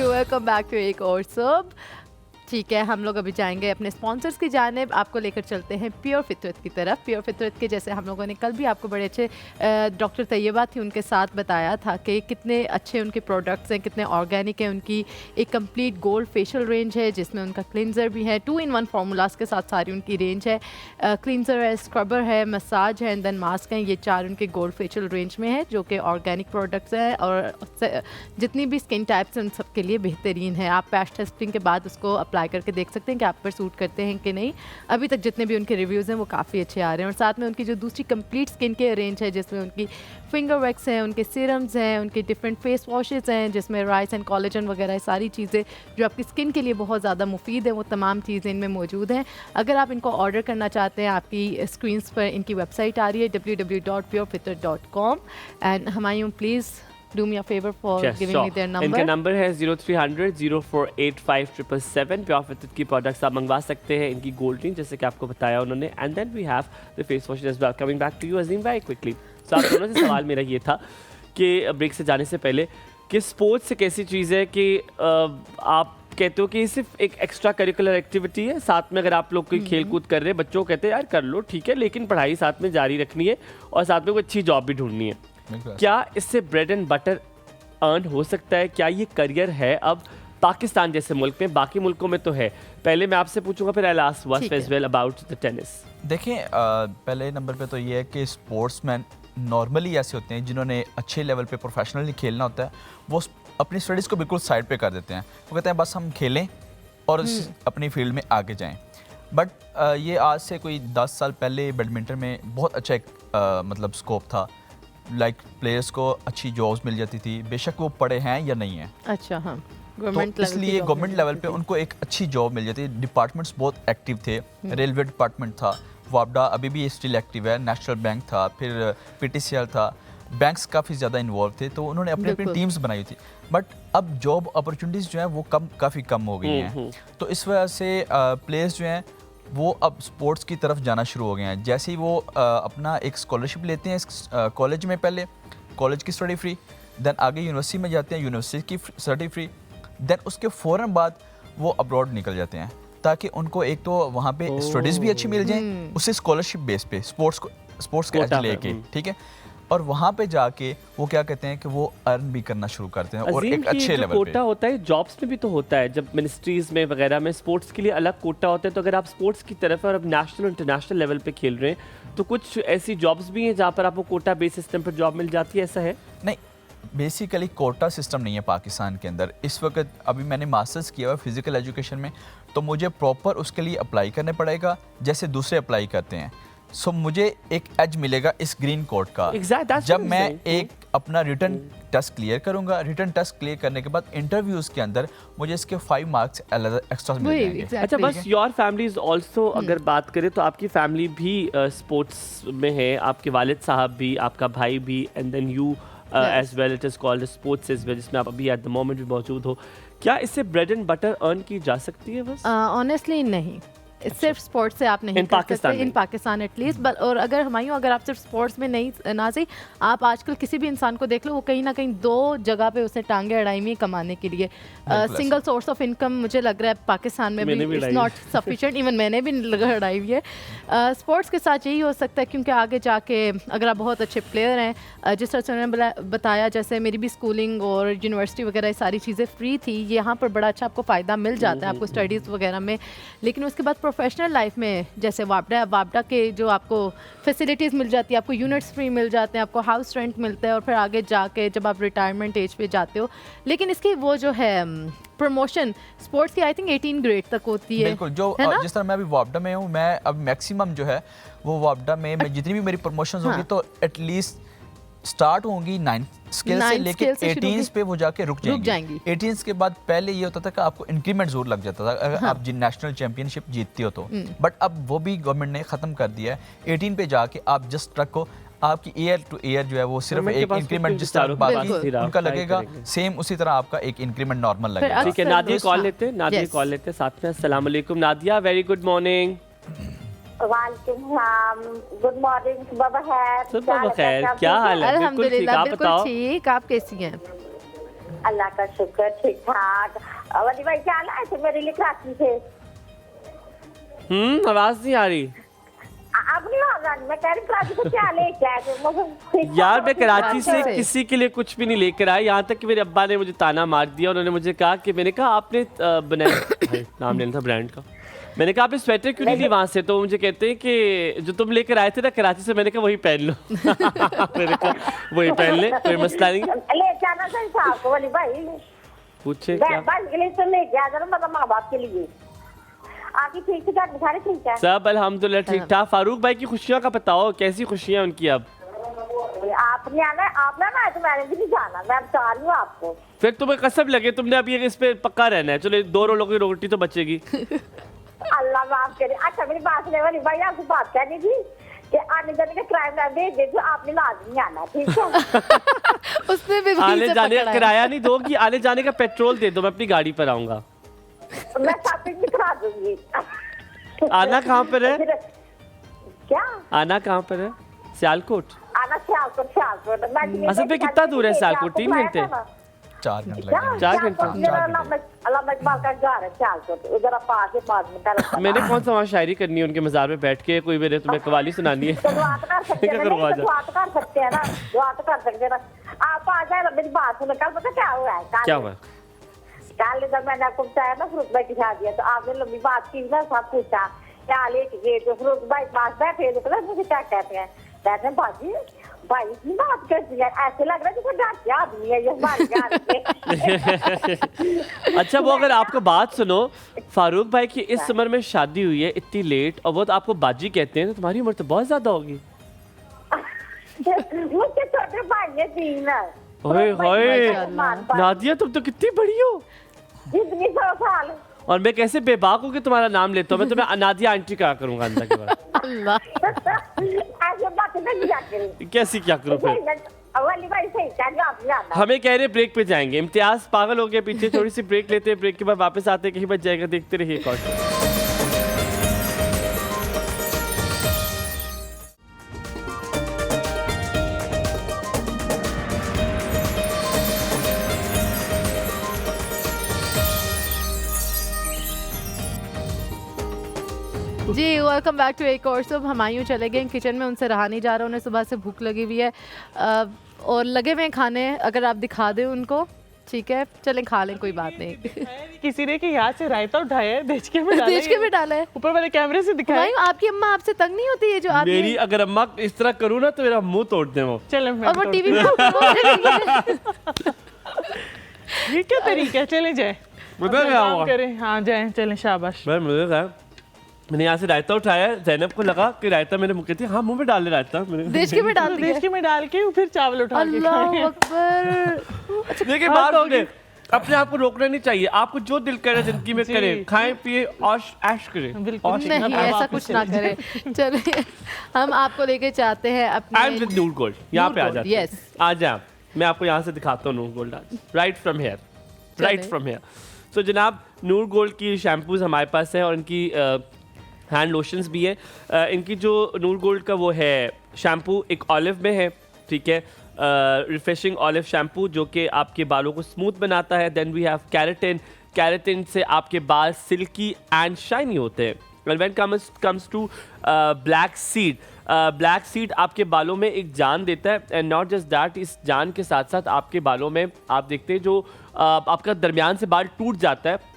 वेलकम बैक टू एक और सब। ठीक है, हम लोग अभी जाएंगे अपने स्पॉन्सर्स की जानिब। आपको लेकर चलते हैं प्योर फितरत की तरफ। प्योर फितरत के जैसे हम लोगों ने कल भी आपको बड़े अच्छे डॉक्टर तैयबा थी उनके साथ बताया था कि कितने अच्छे उनके प्रोडक्ट्स हैं, कितने ऑर्गेनिक हैं। उनकी एक कंप्लीट गोल्ड फेशियल रेंज है जिसमें उनका क्लिनज़र भी है, 2-in-1 फार्मूलाज के साथ सारी उनकी रेंज है। क्लिनज़र है, स्क्रबर है, मसाज है एंड देन मास्क हैं। ये 4 उनके गोल्ड फेशियल रेंज में है जो कि ऑर्गेनिक प्रोडक्ट्स हैं और जितनी भी स्किन टाइप्स हैं उन सब के लिए बेहतरीन है। आप पैच टेस्टिंग के बाद उसको अप्लाई करके देख सकते हैं कि आप पर सूट करते हैं कि नहीं। अभी तक जितने भी उनके रिव्यूज़ हैं वो काफ़ी अच्छे आ रहे हैं। और साथ में उनकी जो दूसरी कंप्लीट स्किन केयर रेंज है जिसमें उनकी फिंगर वैक्स हैं, उनके सीरम्स हैं, उनके डिफरेंट फेस वॉशेज़ हैं जिसमें राइस एंड कोलेजन वगैरह सारी चीज़ें जो आपकी स्किन के लिए बहुत ज़्यादा मुफीद है वो तमाम चीज़ें इनमें मौजूद हैं। अगर आप इनको ऑर्डर करना चाहते हैं, आपकी स्क्रीन्स पर इनकी वेबसाइट आ रही है www.purefitr.com and Humayun please do me a favor for giving me their number. इनका नंबर है 0300-0485-777। प्योर फितरत की प्रोडक्ट्स आप मंगवा सकते हैं, इनकी गोल्ड रेंज जैसे कि आपको बताया उन्होंने। And then we have the face wash as well. Coming back to you Azeem very quickly. So आप दोनों से सवाल मेरा ये था कि ब्रेक से जाने से पहले कि स्पोर्ट्स एक ऐसी चीज़ है कि आप कहते हो कि सिर्फ एक एक्स्ट्रा करिकुलर एक्टिविटी है, साथ में अगर आप लोग कोई खेल कूद कर रहे हैं, बच्चों को कहते हैं यार कर लो ठीक है, लेकिन पढ़ाई साथ में जारी रखनी है और साथ में कोई अच्छी जॉब भी ढूंढनी है। क्या इससे ब्रेड एंड बटर अर्न हो सकता है? क्या ये करियर है अब? पाकिस्तान जैसे मुल्क में, बाकी मुल्कों में तो है। पहले मैं आपसे पूछूंगा, फिर I will ask Wasif as well about the tennis. देखें, पहले नंबर पे तो ये है कि स्पोर्ट्समैन नॉर्मली ऐसे होते हैं जिन्होंने अच्छे लेवल पे प्रोफेशनली खेलना होता है, वो अपनी स्टडीज़ को बिल्कुल साइड पे कर देते हैं। वो कहते हैं बस हम खेलें और अपनी फील्ड में आगे जाएं। बट ये आज से कोई 10 साल पहले बैडमिंटन में बहुत अच्छा एक मतलब स्कोप था। लाइक प्लेयर्स को अच्छी जॉब्स मिल जाती थी, बेशक वो पढ़े हैं या नहीं हैं। अच्छा, हाँ, तो इसलिए गवर्नमेंट लेवल पे उनको एक अच्छी जॉब मिल जाती है। डिपार्टमेंट्स बहुत एक्टिव थे, रेलवे डिपार्टमेंट था, वापडा अभी भी स्टिल एक्टिव है, नेशनल बैंक था, फिर पीटीसीएल था, बैंक्स काफ़ी ज़्यादा इन्वॉल्व थे, तो उन्होंने अपनी अपनी टीम्स बनाई थी। बट अब जॉब अपॉर्चुनिटीज़ जो हैं वो काफ़ी कम हो गई हैं। तो इस वजह से प्लेयर्स जो हैं वो अब स्पोर्ट्स की तरफ जाना शुरू हो गए हैं। जैसे ही वो अपना एक स्कॉलरशिप लेते हैं कॉलेज में, पहले कॉलेज की स्टडी फ्री, देन आगे यूनिवर्सिटी में जाते हैं, यूनिवर्सिटी की स्टडी फ्री, देन उसके फ़ौरन बाद वो अब्रॉड निकल जाते हैं, ताकि उनको एक तो वहाँ पे स्टडीज़ भी अच्छी मिल जाएं, उससे स्कॉलरशिप बेस पे स्पोर्ट्स का एज लेके, ठीक है, और वहाँ पे जाके वो क्या कहते हैं कि वो अर्न भी करना शुरू करते हैं और एक अच्छे लेवल पे। कोटा होता है जॉब्स में भी तो होता है, जब मिनिस्ट्रीज में वगैरह में स्पोर्ट्स के लिए अलग कोटा होता है। तो अगर आप स्पोर्ट्स की तरफ और अब नेशनल इंटरनेशनल लेवल पे खेल रहे हैं तो कुछ ऐसी जॉब्स भी हैं जहाँ पर आपको कोटा बेस सिस्टम पर जॉब मिल जाती है, ऐसा है? नहीं, बेसिकली कोटा सिस्टम नहीं है पाकिस्तान के अंदर इस वक्त। अभी मैंने मास्टर्स किया हुआ फिजिकल एजुकेशन में, तो मुझे प्रॉपर उसके लिए अप्लाई करना पड़ेगा जैसे दूसरे अप्लाई करते हैं। सो मुझे एक एज मिलेगा इस ग्रीन कोड का। जब मैं एक अपना रिटर्न टेस्ट क्लियर करूंगा, रिटर्न टेस्ट क्लियर करने के बाद इंटरव्यूज के अंदर मुझे इसके 5 मार्क्स एक्स्ट्रा मिल जाएंगे। अच्छा, बस योर फैमिली इज ऑल्सो, अगर बात करें तो आपकी फैमिली भी स्पोर्ट्स में है, आपके वालिद साहब भी, आपका भाई भी, and then you as well, it is called sports as well, जिसमें आप अभी एट द मोमेंट भी मौजूद हो। क्या इससे ब्रेड एंड बटर अर्न की जा सकती है? बस ऑनेस्टली नहीं, सिर्फ स्पोर्ट्स से आप नहीं कर सकते इन पाकिस्तान एटलीस्ट। और अगर हमायूं, अगर आप सिर्फ स्पोर्ट्स में नहीं ना सही, आप आजकल किसी भी इंसान को देख लो, वो कहीं ना कहीं 2 जगह पे उसने टांगे अड़ाई हुई कमाने के लिए। सिंगल सोर्स ऑफ इनकम मुझे लग रहा है पाकिस्तान में भी इट्स नॉट सफिशिएंट। इवन मैंने भी अड़ाई हुई है। स्पोर्ट्स के साथ यही हो सकता है, क्योंकि आगे जाके अगर आप बहुत अच्छे प्लेयर हैं, जिस तरह से उन्होंने बताया, जैसे मेरी भी स्कूलिंग और यूनिवर्सिटी वगैरह सारी चीज़ें फ्री थी, यहाँ पर बड़ा अच्छा आपको फ़ायदा मिल जाता है आपको स्टडीज़ वगैरह में। लेकिन उसके बाद प्रोफेशनल लाइफ में जैसे वापडा के जो आपको फैसिलिटीज़ मिल जाती है, आपको यूनिट्स फ्री मिल जाते हैं, आपको हाउस रेंट मिलता है, और फिर आगे जाके जब आप रिटायरमेंट एज पे जाते हो। लेकिन इसकी वो जो है प्रमोशन स्पोर्ट्स की आई थिंक 18 ग्रेड तक होती है। बिल्कुल, जो जिस तरह मैं अभी वापडा में हूँ, मैं अब मैक्सिमम जो है वो वापडा में मैं जितनी भी मेरी प्रमोशंस होंगी तो एटलीस्ट स्टार्ट होंगी 9 स्केल से लेके 18 पे वो जाके रुक जाएंगी। 18 के बाद पहले ये होता था कि आपको इंक्रीमेंट जरूर लग जाता था अगर आप नेशनल चैंपियनशिप जीतती हो तो, बट अब वो भी गवर्नमेंट ने खत्म कर दिया है। 18 पे जाके आप जस्ट रखो, आपकी ईयर टू ईयर जो है वो सिर्फ एक इंक्रीमेंट जिस तरह बाकी उनका लगेगा, सेम उसी तरह आपका एक इंक्रीमेंट नॉर्मल लगेगा। ठीक है, नादिया कॉल लेते हैं, नादिया कॉल लेते हैं साथ में। अस्सलाम वालेकुम Nadia, very good morning. Good morning बाबा खैर, क्या हाल है? अल्हम्दुलिल्लाह बिल्कुल ठीक, आप कैसी हैं? अल्लाह का शुक्र, ठीक ठाक। वली भाई क्या लाए थे मेरे लिए कराची से? आवाज नहीं आ रही। अब नहीं आ रहा, मैं कह रही कराची से क्या लेके आए? यार मैं कराची से किसी के लिए कुछ भी नहीं लेकर आया, यहाँ तक कि मेरे अब्बा ने मुझे ताना मार दिया। उन्होंने मुझे कहा कि, मैंने कहा आपने बनाया नाम लेना था ब्रांड का, मैंने कहा आपने स्वेटर क्यों नहीं ली वहाँ से? तो मुझे कहते हैं कि जो तुम लेकर आए थे ना कराची से, मैंने कहा वही पहन लो। मैंने कहा वही पहन ले, कोई मसला नहीं। ले जाना था साहब को वाली भाई, पूछे क्या बस के लिए तो ले जा जरा, मतलब माँ बाप के लिए। आगे ठीक से सारे ठीक है सब? अल्हम्दुलिल्लाह ठीक ठाक। फारूक भाई की खुशियों का बताओ, कैसी खुशियाँ उनकी अब? आपने आना, आपने ना तो मैंने भी नहीं जाना, मैं बता रही हूँ आपको। फिर तुम्हें कसम लगे, तुमने अभी इस पे पक्का रहना है। चलो 2 रोलों की रोटी तो बचेगी। अल्लाह माफ करे। अच्छा मेरी बात सुने वाली भाई, आपको बात करनी थी कि आने जाने का किराया मैं भेज देती हूँ, आपने लाजमी आना, ठीक है? उसने भी आने जाने का किराया नहीं दोगी, आने जाने का पेट्रोल दे दो, मैं अपनी गाड़ी पर आऊंगा। मैं शॉपिंग भी करा दूंगी। आना कहाँ पर है? क्या आना कहाँ पर है? सियालकोट? आना सियालकोट। असल पे कितना दूर है सियालकोट? 3 घंटे? 4 घंटे लगेंगे। 4 घंटे। मैंने कौन सा वहाँ शायरी करनी है उनके मज़ार में बैठ के? कोई मेरे तुम्हें कवाली सुनानी है? आप आ जाए, मेरी बात सुनो। कल पता क्या हुआ है? क्या हुआ? कल जब मैंने आपको बताया ना फरूक भाई की शादी है, तो आपने लंबी बात की ना, सब पूछा क्या लेके गए, तो फरूक भाई पास बैठे तो मुझे क्या कहते हैं, कहते हैं बाजी भाई इतनी बात करती है, ऐसे लग रहा है जैसे डांट के आदमी है ये हमारे घर पे। अच्छा, वो अगर आपको बात सुनो, फारूक भाई की इस उम्र में शादी हुई है इतनी लेट, और वो तो आपको बाजी कहते हैं, तो तुम्हारी उम्र तो बहुत ज्यादा होगी। मुझसे छोटे भाई है 3। ओए होए नादिया, तुम तो कितनी बड़ी हो, इतनी 100 साल। और मैं कैसे बेबाक हूँ कि तुम्हारा नाम लेता हूँ। मैं तुम्हें नादिया आंटी कहा करूंगा अंदर के बाद। अल्लाह, ऐसे बात नहीं क्या करें, कैसी क्या करूँ फिर? वाली भाई सही क्या आप जाना। हमें कह रहे ब्रेक पे जाएंगे, इम्तियाज पागल हो गया पीछे, थोड़ी सी ब्रेक लेते हैं, ब्रेक के बाद वापस आते हैं, कहीं बच जाएगा, देखते रहिए कौन। जी वेलकम बैक टू एक और सुबह। हमायूं चले गए किचन में, उनसे रहा नहीं जा रहा, उन्हें सुबह से भूख लगी हुई है और लगे हुए हैं खाने। अगर आप दिखा दें उनको, ठीक है चलें खा लें, कोई बात नहीं। किसी ने कि यहाँ से रायता उठाया है, देचके में डाला है, देचके में डाला है, ऊपर वाले कैमरे से दिखाया है। आपकी अम्मा आपसे तंग नहीं होती है जो आप मेरी अगर अम्मा इस तरह करूँ ना तो मेरा मुंह तोड़ दे वो। चलें, और वो टीवी में ये क्या तरीका है, चले जाए करें, हाँ जाए, चलें, शाबाश। मुझे कहा मैंने यहाँ से रायता उठाया, जैनब को लगा कि रायता मेरे मुँह थी, हाँ मुंह में डाल दे रायता, देचके में डाल दिया, देचके में डाल के फिर चावल उठा के अल्लाह अक्बर। देखिए बात सुने, अपने आप को रोकना नहीं चाहिए, आपको जो दिल करे जिंदगी में करें, खाएं पिए और ऐश करें। बिल्कुल नहीं, ऐसा कुछ ना करें। चलिए हम आपको लेके चाहते हैं अपने नूर गोल्ड, यहाँ पे आ जाते हैं। यस, आ जा, मैं आपको यहाँ से दिखाता हूँ नूर गोल्ड आज, right from here, right from here. So जनाब, नूर गोल्ड की शैम्पूज हमारे पास है और इनकी हैंड लोशंस भी है। इनकी जो नूर गोल्ड का वो है शैम्पू एक ऑलिव में है, ठीक है, रिफ्रेशिंग ऑलिव शैम्पू जो कि आपके बालों को स्मूथ बनाता है। Then we have keratin, keratin से आपके बाल सिल्की एंड शाइनी होते हैं। And when comes to black seed, black seed आपके बालों में एक जान देता है। एंड नॉट जस्ट दैट, इस जान के साथ साथ आपके बालों में आप देखते हैं जो आपका दरमियान से बाल टूट जाता है,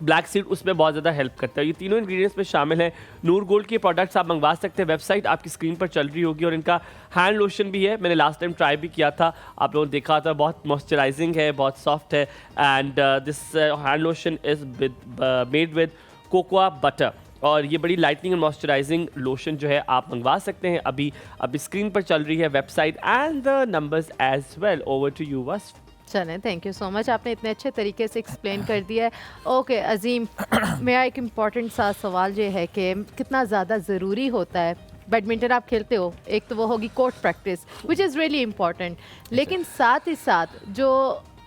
ब्लैक सीड उसमें बहुत ज़्यादा हेल्प करता है। ये तीनों इंग्रेडिएंट्स में शामिल हैं। नूर गोल्ड के प्रोडक्ट्स आप मंगवा सकते हैं, वेबसाइट आपकी स्क्रीन पर चल रही होगी। और इनका हैंड लोशन भी है, मैंने लास्ट टाइम ट्राई भी किया था, आप लोगों ने देखा था, बहुत मॉइस्चराइजिंग है, बहुत सॉफ्ट है। And this hand lotion is made with cocoa butter, और ये बड़ी लाइटनिंग एंड मॉइस्चराइजिंग लोशन जो है आप मंगवा सकते हैं। अभी स्क्रीन पर चल रही है website and the numbers as well. Over to you वस। चलें, थैंक यू सो मच, आपने इतने अच्छे तरीके से एक्सप्लेन कर दिया है। ओके अजीम, मेरा एक इम्पॉर्टेंट सा सवाल ये है कि कितना ज़्यादा ज़रूरी होता है, बैडमिंटन आप खेलते हो, एक तो वो होगी court practice which is really important, लेकिन साथ ही साथ जो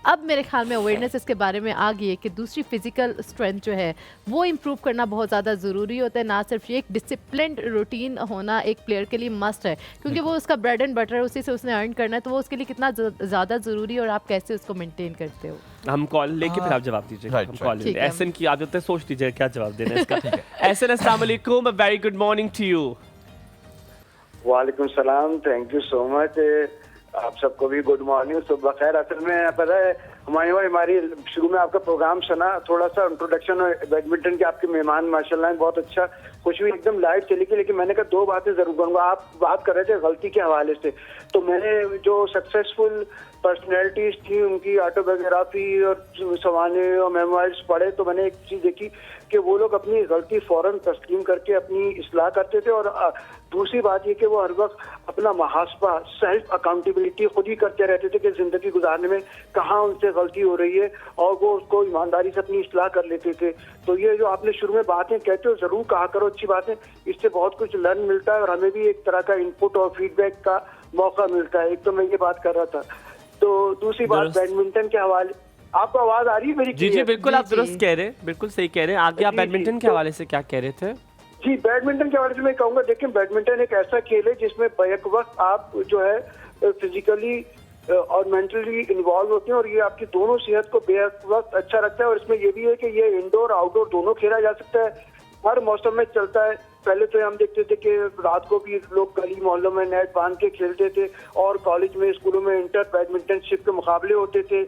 अब मेरे ख्याल में अवेयरनेस इसके बारे में आ गई है कि दूसरी फिजिकल स्ट्रेंथ जो है वो इम्प्रूव करना बहुत ज़्यादा ज़रूरी होता है। ना सिर्फ ये एक डिसिप्लिन्ड रूटीन होना एक प्लेयर के लिए मस्ट है, क्योंकि वो उसका ब्रेड एंड बटर है, उसी से उसने अर्न करना है, तो वो उसके लिए कितना ज़्यादा ज़रूरी है और आप कैसे उसको मेंटेन करते हो। हम कॉल लेके फिर आप जवाब दीजिए। हम कॉल लेते हैं। एहसन की आदत है, सोच लीजिए क्या जवाब देना है इसका। एहसन, अस्सलाम वालेकुम, a very good morning to you. वालेकुम सलाम, थैंक यू सो मच। आप सबको भी गुड मॉर्निंग, सुबह खैर। असल में पता है हमारी शुरू में आपका प्रोग्राम सुना, थोड़ा सा इंट्रोडक्शन बैडमिंटन के आपके मेहमान माशाल्लाह बहुत अच्छा, खुश हुई, एकदम लाइव चली गई। लेकिन मैंने कहा दो बातें जरूर करूँगा। आप बात कर रहे थे गलती के हवाले से, तो मैंने जो सक्सेसफुल पर्सनैलिटीज थी उनकी ऑटोबायोग्राफी और सवाने और मेमोइर्स पढ़े, तो मैंने एक चीज़ देखी कि वो लोग अपनी गलती फौरन तस्लीम करके अपनी इस्लाह करते थे। और दूसरी बात ये कि वो हर वक्त अपना मुहासबा, सेल्फ अकाउंटेबिलिटी खुद ही करते रहते थे कि ज़िंदगी गुजारने में कहाँ उनसे गलती हो रही है, और वो उसको ईमानदारी से अपनी इस्लाह कर लेते थे। तो ये जो आपने शुरू में बातें कहते हो ज़रूर कहा करो, अच्छी बातें, इससे बहुत कुछ लर्न मिलता है और हमें भी एक तरह का इनपुट और फीडबैक का मौका मिलता है। एक तो मैं ये बात कर रहा था, तो दूसरी बात बैडमिंटन के हवाले, आपको आवाज आ रही है मेरी? जी जी बिल्कुल, आप दुरुस्त कह रहे हैं, बिल्कुल सही कह रहे हैं। आगे आप बैडमिंटन के हवाले से क्या कह रहे थे? जी, बैडमिंटन के हवाले से मैं कहूँगा, देखिए बैडमिंटन एक ऐसा खेल है जिसमें बैक वक्त आप जो है फिजिकली और मेंटली इन्वॉल्व होते हैं, और ये आपकी दोनों सेहत को बैक वक्त अच्छा रखता है। और इसमें ये भी है कि ये इंडोर आउटडोर दोनों खेला जा सकता है, हर मौसम में चलता है। पहले तो हम देखते थे कि रात को भी लोग गली मोहल्लों में नेट बांध के खेलते थे, और कॉलेज में स्कूलों में इंटर बैडमिंटनशिप के मुकाबले होते थे।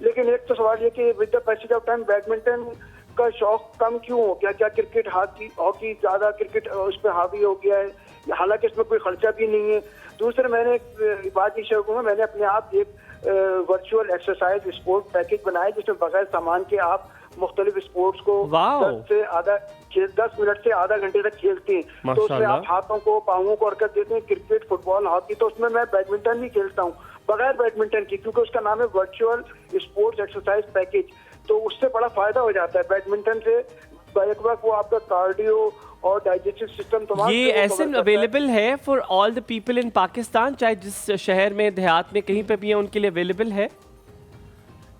लेकिन एक तो सवाल ये कि with the passage of time badminton का शौक कम क्यों हो गया? क्या क्रिकेट हॉकी ज़्यादा क्रिकेट उस पर हावी हो गया है? हालांकि इसमें कोई खर्चा भी नहीं है। दूसरे मैंने एक बात ये शेयर करूँगा, मैंने अपने आप एक वर्चुअल एक्सरसाइज स्पोर्ट पैकेज बनाया जिसमें बगैर सामान के आप मुख्तलिफ स्पोर्ट्स को 10 मिनट से आधा घंटे तक खेलते हैं। तो उसमें आप हाथों को पाँवों को हरकत देते हैं, क्रिकेट, फुटबॉल, हॉकी। तो उसमें मैं बैडमिंटन भी खेलता हूँ बगैर बैडमिंटन की, क्योंकि उसका नाम है वर्चुअल स्पोर्ट्स एक्सरसाइज पैकेज। तो उससे बड़ा फायदा हो जाता है बैडमिंटन से। एक बार वो आपका कार्डियो और डाइजेस्टिव सिस्टम तमाम ये ऐसे अवेलेबल है for all the people in Pakistan, चाहे जिस शहर में देहात में कहीं पे भी है उनके लिए अवेलेबल है?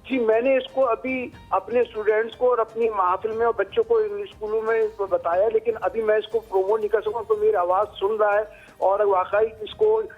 जी, मैंने इसको अभी अपने स्टूडेंट्स को और अपनी महफिल में और बच्चों को इंग्लिश स्कूलों में बताया, लेकिन अभी मैं इसको प्रोमोट नहीं कर सकूँ तो मेरी आवाज़ सुन रहा है। और वाकई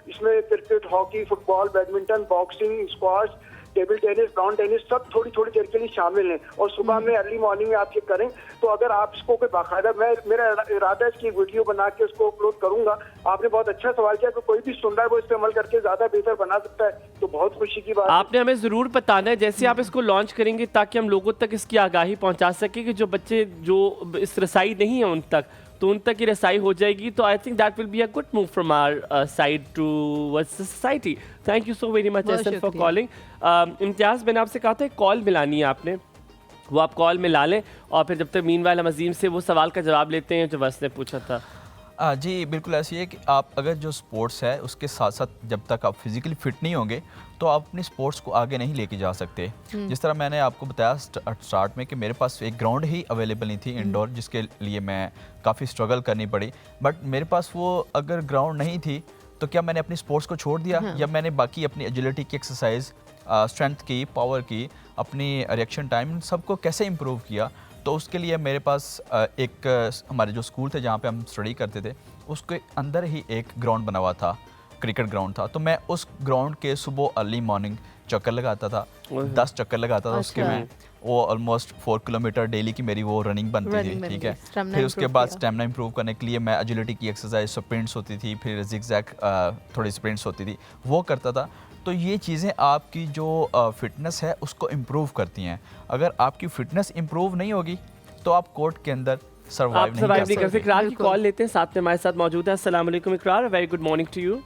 इसमें cricket, hockey, football, badminton, boxing, squash, table tennis, lawn tennis सब थोड़ी थोड़ी देर के लिए शामिल हैं। और सुबह में अर्ली मॉर्निंग में आप ये करें तो अगर आप इसको कोई बाकायदा, मेरा इरादा है इसकी वीडियो बना के उसको अपलोड करूंगा। आपने बहुत अच्छा सवाल किया कि कोई भी सुन रहा है वो इस पर अमल करके ज़्यादा बेहतर बना सकता है, तो बहुत खुशी की बात। आपने हमें ज़रूर बताना है जैसे आप इसको लॉन्च करेंगे, ताकि हम लोगों तक इसकी आगाही पहुंचा सके कि जो बच्चे जो इस रसाई नहीं है उन तक, तो उन तक की रसाई हो जाएगी। तो I think that will be a good move from our side towards society. Thank you so very much Ehsan for calling. Imtiaz, मैंने आपसे कहा था कॉल मिलानी है आपने, वो आप कॉल मिला लें और फिर जब तक मीनवाइल हम अजीम से वो सवाल का जवाब लेते हैं जो वस ने पूछा था। जी बिल्कुल ऐसी है कि आप अगर जो स्पोर्ट्स है उसके साथ साथ जब तक आप फिज़िकली फ़िट नहीं होंगे तो आप अपनी स्पोर्ट्स को आगे नहीं लेके जा सकते। जिस तरह मैंने आपको बताया स्टार्ट में कि मेरे पास एक ग्राउंड ही अवेलेबल नहीं थी इंडोर, जिसके लिए मैं काफ़ी स्ट्रगल करनी पड़ी। बट मेरे पास वो अगर ग्राउंड नहीं थी तो क्या मैंने अपनी स्पोर्ट्स को छोड़ दिया? या मैंने बाकी अपनी एजिलिटी की एक्सरसाइज, स्ट्रेंथ की, पावर की, अपनी रिएक्शन टाइम, सबको कैसे इम्प्रूव किया? तो उसके लिए मेरे पास एक हमारे जो स्कूल थे जहाँ पे हम स्टडी करते थे उसके अंदर ही एक ग्राउंड बना हुआ था, क्रिकेट ग्राउंड था। तो मैं उस ग्राउंड के सुबह अर्ली मॉर्निंग चक्कर लगाता था, 10 चक्कर लगाता था उसके में। वो ऑलमोस्ट 4 किलोमीटर डेली की मेरी वो रनिंग बनती थी, ठीक है। फिर उसके बाद स्टेमिना इंप्रूव करने के लिए मैं एजिलिटी की एक्सरसाइज, स्प्रिंट्स होती थी, फिर जिगजैग थोड़ी स्प्रिंट्स होती थी, वो करता था। तो ये चीज़ें आपकी जो फिटनेस है उसको इम्प्रूव करती हैं। अगर आपकी फिटनेस इम्प्रूव नहीं होगी तो आप कोर्ट के अंदर सर्वाइव नहीं कर सकते। इकरार की कॉल लेते हैं, साथ में हमारे साथ मौजूद है। अस्सलाम वालेकुम Ikrar, very good morning to you.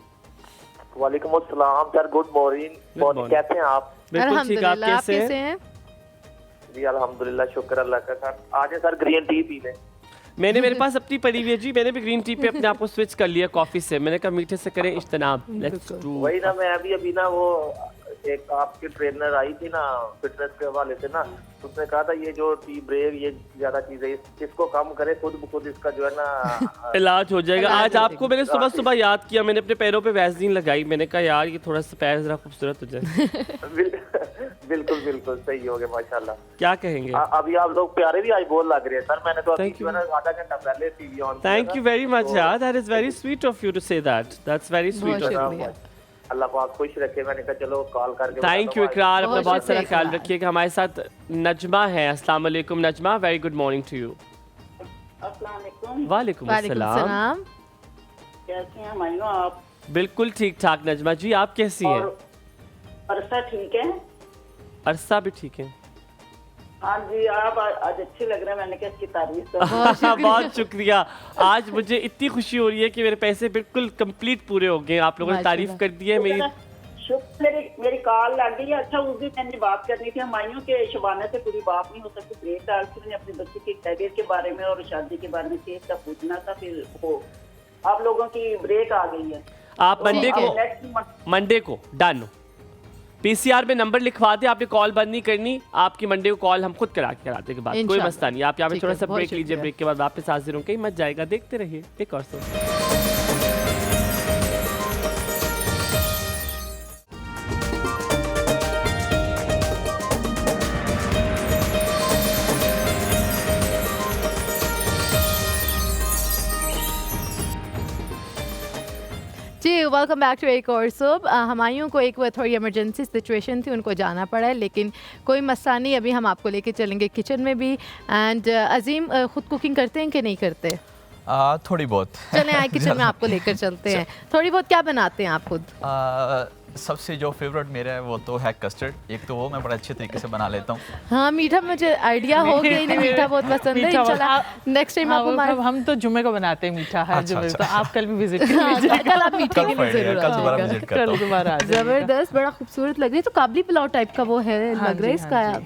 वालेकुम अस्सलाम सर, गुड मॉर्निंग। कैसे हैं आप? बिल्कुल ठीक, आप कैसे हैं? जी अल्हम्दुलिल्लाह, शुक्र अल्लाह का। सर आज सर ग्रीन टी पी लें। मेरे पास अपनी पड़ी हुई है जी, मैंने भी ग्रीन टी पे अपने आप को स्विच कर लिया कॉफी से। मैंने कहा मीठे से करें इज्तनाब। Let's do. वही ना, मैं अभी ना वो एक आपके ट्रेनर आई थी ना फिटनेस के हवाले से ना, उसने कहा था ये जो टी ब्रेक, ये ज्यादा चीजें इसको कम करे, खुद इसका जो है ना इलाज हो जाएगा। आज आपको मैंने सुबह याद किया, मैंने अपने पैरों पे वैसलीन लगाई। मैंने कहा यार ये थोड़ा सा पैर जरा खूबसूरत हो जाए। बिल्कुल सही हो गया माशाल्लाह। क्या कहेंगे? अभी आप लोग प्यारे भी आज बोल लग रहे हैं सर। मैंने तो अभी जो है ना आधा घंटा पहले टीवी ऑन किया। थैंक यू वेरी मच यार, that is very sweet of you to say that. That's very sweet of you. अल्लाह पाक खुश रखे। मैंने कहा चलो कॉल करके थैंक यू इकरार, अपना बहुत सारा ख्याल रखिएगा। हमारे साथ नजमा है। अस्सलाम वालेकुम Najma, very good morning to you. अस्सलाम वालेकुम। वालेकुम अस्सलाम। कैसी हैं माइनो आप? बिल्कुल ठीक ठाक नजमा जी, आप कैसी हैं? अरसा ठीक है? अरसा भी ठीक है। हाँ जी, आप आज अच्छे लग रहे हैं। मैंने क्या इसकी तारीफ कर। बहुत शुक्रिया। आज मुझे इतनी खुशी हो रही है कि मेरे पैसे बिल्कुल कंप्लीट पूरे हो गए। आप लोगों ने तारीफ कर दी है मेरी। मेरी कॉल लग गई है। अच्छा, उस दिन मैंने बात करनी थी हमायूं के शबाना से पूरी बात नहीं हो सकती। ब्रेक डाल के मैंने अपने बच्चे की कैरियर के बारे में और शादी के बारे में सेहत का पूछना था। फिर वो आप लोगों की ब्रेक आ गई है। आप मंडे को डन पीसीआर में नंबर लिखवा दे। आपने कॉल बंद नहीं करनी, आपकी मंडे को कॉल हम खुद कराते के बाद, कोई मसला नहीं। आप यहाँ पे थोड़ा सा ब्रेक लीजिए, ब्रेक के बाद वापस हाजिर होंगे, मत जाएगा। देखते रहिए एक और जी वेलकम बैक टू एक और सुब। हमायूं को एक थोड़ी इमरजेंसी सिचुएशन थी, उनको जाना पड़ा है, लेकिन कोई मसला नहीं। अभी हम आपको लेके चलेंगे किचन में भी। एंड अजीम खुद कुकिंग करते हैं कि नहीं करते? थोड़ी बहुत। चलें आए किचन में आपको लेकर चलते हैं। थोड़ी बहुत क्या बनाते हैं आप खुद? सबसे जो फेवरेट मेरा है वो तो है कस्टर्ड। एक तो वो मैं बड़ा अच्छे तरीके से बना लेता हूँ। हाँ मीठा मुझे आइडिया हो गया, नहीं मीठा बहुत पसंद है। इंशाल्लाह नेक्स्ट टाइम आप हमारे, हम तो जुमे को बनाते हैं मीठा हर जुमे, तो आप कल भी विजिट कल आप मीठे के लिए जरूर आइएगा। कल दोबारा जबरदस्त, बड़ा खूबसूरत लग रही है। तो काबली पुलाव टाइप का वो है लग रहा है इसका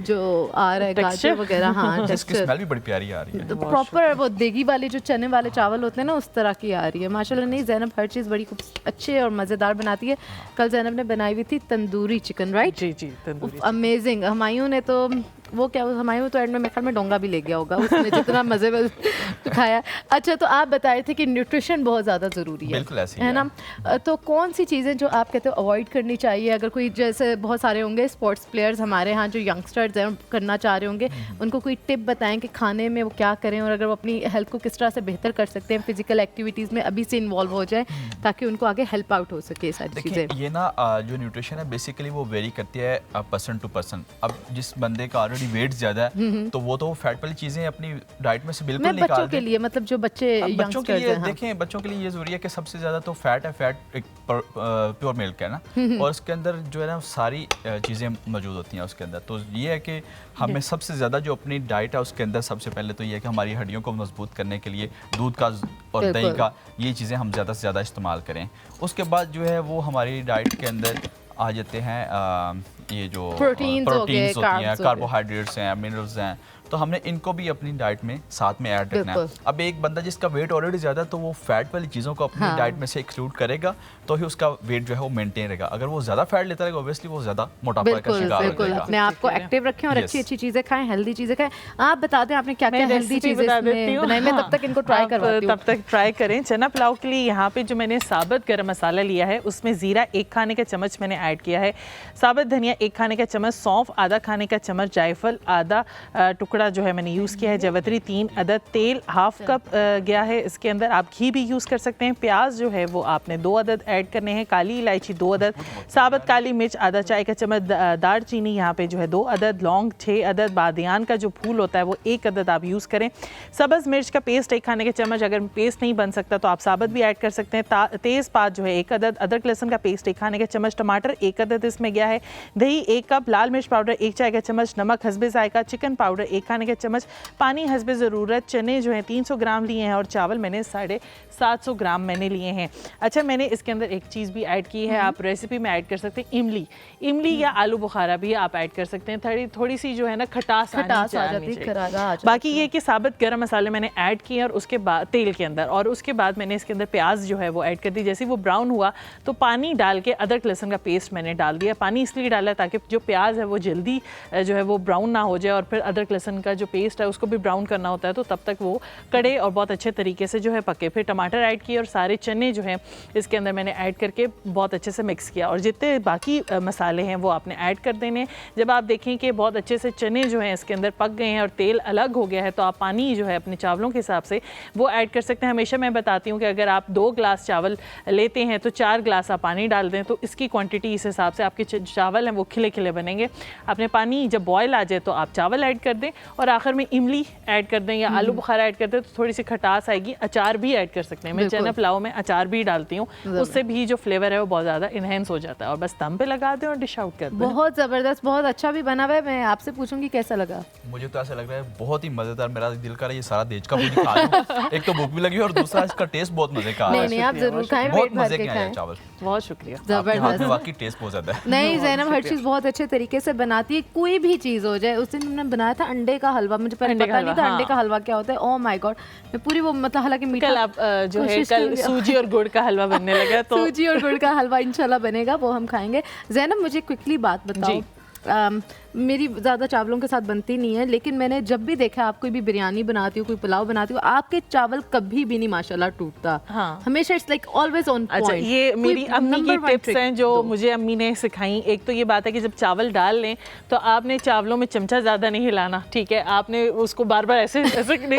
जो आ रहा है, गाजर वगैरह। हाँ इसकी स्मेल भी बड़ी प्यारी आ रही है। तो प्रॉपर वो देगी वाले जो चने वाले चावल होते हैं ना, उस तरह की आ रही है माशाल्लाह। नहीं ज़ैनब हर चीज़ बड़ी अच्छे और मज़ेदार बनाती है। कल ज़ैनब ने बनाई हुई थी तंदूरी चिकन, राइट? जी जी, तंदूरी अमेजिंग। हुमायूं ने तो वो क्या, हुमायूं तो एंड में मेरे ख्याल में डोंगा भी ले गया होगा उसने, जितना मज़े में खाया। अच्छा, तो आप बताए थे कि न्यूट्रिशन बहुत ज़्यादा ज़रूरी है, बिल्कुल ऐसे है ना? तो कौन सी चीज़ें जो आप कहते हो अवॉइड करनी चाहिए, अगर कोई जैसे बहुत सारे होंगे स्पोर्ट्स प्लेयर्स हमारे यहाँ जो यंगस्टर्स हैं करना चाह रहे होंगे, उनको कोई टिप बताएं कि खाने में वो क्या करें और अगर वो अपनी हेल्थ को किस तरह से बेहतर कर सकते हैं, फिजिकल एक्टिविटीज़ में अभी से इन्वॉल्व हो जाए ताकि उनको आगे हेल्प आउट हो सके सारी चीज़ें। ये ना जो न्यूट्रिशन है बेसिकली वो वेरी करती है पर्सन टू पर्सन। अब जिस बंदे का ऑलरेडी वेट ज़्यादा है तो वो तो फैट वाली चीज़ें अपनी डाइट में से बिल्कुल निकाल दे। बच्चों के लिए, मतलब जो बच्चे बच्चों के लिए देखें, बच्चों के लिए ये ज़रूरी है कि सबसे ज़्यादा तो फैट है, फैट एक प्योर मिल्क है ना, और उसके अंदर जो है ना सारी चीज़ें मौजूद होती हैं उसके अंदर। तो ये है कि हमें सबसे ज़्यादा जो अपनी डाइट है उसके अंदर सबसे पहले तो ये है कि हमारी हड्डियों को मजबूत करने के लिए दूध का और दही का, ये चीज़ें हम ज़्यादा से ज़्यादा इस्तेमाल करें। उसके बाद जो है वो हमारी डाइट के अंदर आ जाते हैं ये जो प्रोटीन्स होती हैं, कार्बोहाइड्रेट्स हैं, मिनरल्स हैं, तो हमने इनको भी अपनी डाइट में साथ में ऐड रखना है। अब एक बंदा जिसका वेट ऑलरेडी ज़्यादा है तो वो फैट वाली चीज़ों को अपनी डाइट में से एक्सक्लूड करेगा तो ही उसका वेट जो है वो मेंटेन रहेगा। अगर वो ज़्यादा फैट लेता रहेगा ऑब्वियसली वो ज़्यादा मोटापा का शिकार हो जाएगा। अपने आप को एक्टिव रखें और अच्छी अच्छी चीज़ें खाएं, हेल्दी चीज़ें खाएं। आप बता दें आपने क्या क्या हेल्दी चीज़ें बनाई, मैं तब तक इनको ट्राई करवाती हूं। तब तक ट्राई करें। चना पुलाव के लिए यहाँ पे जो मैंने साबुत गरम मसाला लिया है उसमें ज़ीरा 1 खाने का चम्मच मैंने ऐड किया है, साबुत धनिया 1 खाने का चम्मच, सौंफ आधा खाने का चम्मच, जायफल आधा टुकड़ा जो है मैंने यूज़ किया है, जवतरी 3 अदद, तेल हाफ कप गया है इसके अंदर, आप घी भी यूज़ कर सकते हैं। प्याज जो है वो आपने 2 अदद ऐड करने हैं, काली इलायची 2 अदद, साबुत काली मिर्च आधा चाय का चम्मच, दार चीनी यहाँ पे जो है 2 अदद, लौंग 6 अदद, बादियान का जो फूल होता है वो 1 अदद आप यूज़ करें, सब्ज़ मिर्च का पेस्ट 1 खाने का चम्मच, अगर पेस्ट नहीं बन सकता तो आप साबुत भी ऐड कर सकते हैं, तेज़पात जो है 1 अदद, अदरक लहसुन का पेस्ट 1 खाने का चम्मच, टमाटर 1 अदद इसमें गया है, दही 1 कप, लाल मिर्च पाउडर 1 चाय का चम्मच, नमक हस्बे जायका, चिकन पाउडर 1 खाने का चम्मच, पानी हस्बे ज़रूरत, चने जो हैं 300 ग्राम लिए हैं और चावल मैंने 750 ग्राम मैंने लिए हैं। अच्छा, मैंने इसके अंदर एक चीज़ भी ऐड की है, आप रेसिपी में ऐड कर सकते हैं इमली या आलू बुखारा भी आप ऐड कर सकते हैं, थोड़ी सी जो है ना खटास आ जाती है। बाकी ये कि साबुत गरम मसाले मैंने ऐड किए और उसके बाद तेल के अंदर, और उसके बाद मैंने इसके अंदर प्याज जो है वो ऐड कर दी। जैसे वो ब्राउन हुआ तो पानी डाल के अदरक लहसुन का पेस्ट मैंने डाल दिया। पानी इसलिए डाला ताकि जो प्याज है वो जल्दी जो है वो ब्राउन ना हो जाए, और फिर अदरक लहसुन का जो पेस्ट है उसको भी ब्राउन करना होता है, तो तब तक वो कड़े और बहुत अच्छे तरीके से जो है पके। फिर टमाटर ऐड किए और सारे चने जो हैं इसके अंदर मैंने ऐड करके बहुत अच्छे से मिक्स किया, और जितने बाकी मसाले हैं वो आपने ऐड कर देने। जब आप देखें कि बहुत अच्छे से चने जो हैं इसके अंदर पक गए हैं और तेल अलग हो गया है तो आप पानी जो है अपने चावलों के हिसाब से वो ऐड कर सकते हैं। हमेशा मैं बताती हूँ कि अगर आप 2 ग्लास चावल लेते हैं तो 4 ग्लास आप पानी डाल दें, तो इसकी क्वांटिटी इस हिसाब से आपके चावल हैं वो खिले खिले बनेंगे। आपने पानी जब बॉयल आ जाए तो आप चावल ऐड कर दें और आखिर में इमली ऐड कर दें या आलू बुखारा ऐड कर दें तो थोड़ी सी खटास आएगी। अचार भी ऐड कर सकते हैं, मैं चना पुलाव में अचार भी डालती हूँ, उससे भी जो फ्लेवर है वो बहुत ज़्यादा इनहेंस हो जाता है। और बस दम पे लगा दें और डिश आउट कर दें। बहुत ज़बरदस्त, बहुत अच्छा भी बना हुआ है। मैं आपसे पूछूंगी कैसा लगा? मुझे तो ऐसा लग रहा है बहुत ही मज़ेदार, मेरा दिल कर रहा है ये सारा देश का फूड खा लूं। एक तो भूख भी लगी और दूसरा इसका टेस्ट बहुत मजे का है। नहीं आप जरूर खाएं, बहुत मजे के आए चावल। बहुत शुक्रिया, जबरदस्त, वाकई टेस्ट बहुत ज़्यादा है। नहीं ज़ैनब हर चीज़ बहुत अच्छे तरीके से बनाती है, कोई भी चीज़ हो जाए। उस दिन हमने बनाया था अंडे का हलवा, मुझे पहले पता नहीं था अंडे का हलवा क्या होता है। ओह माय गॉड, मैं पूरी वो मतलब हालांकि मीठा कल आप जो है कल सूजी और गुड़ का हलवा बनने लगा, तो सूजी और गुड़ का हलवा इंशाल्लाह बनेगा, वो हम खाएंगे। ज़ैनब मुझे क्विकली बात बताओ, मेरी ज़्यादा चावलों के साथ बनती नहीं है, लेकिन मैंने जब भी देखा आप कोई भी बिरयानी बनाती हो, कोई पुलाव बनाती हो, आपके चावल कभी भी नहीं माशाल्लाह टूटता। हाँ। हमेशा it's like always on point. अच्छा, ये मेरी अम्मी की टिप्स हैं जो मुझे अम्मी ने सिखाई। एक तो ये बात है कि जब चावल डाल लें तो आपने चावलों में चमचा ज़्यादा नहीं हिलाना, ठीक है? आपने उसको बार बार ऐसे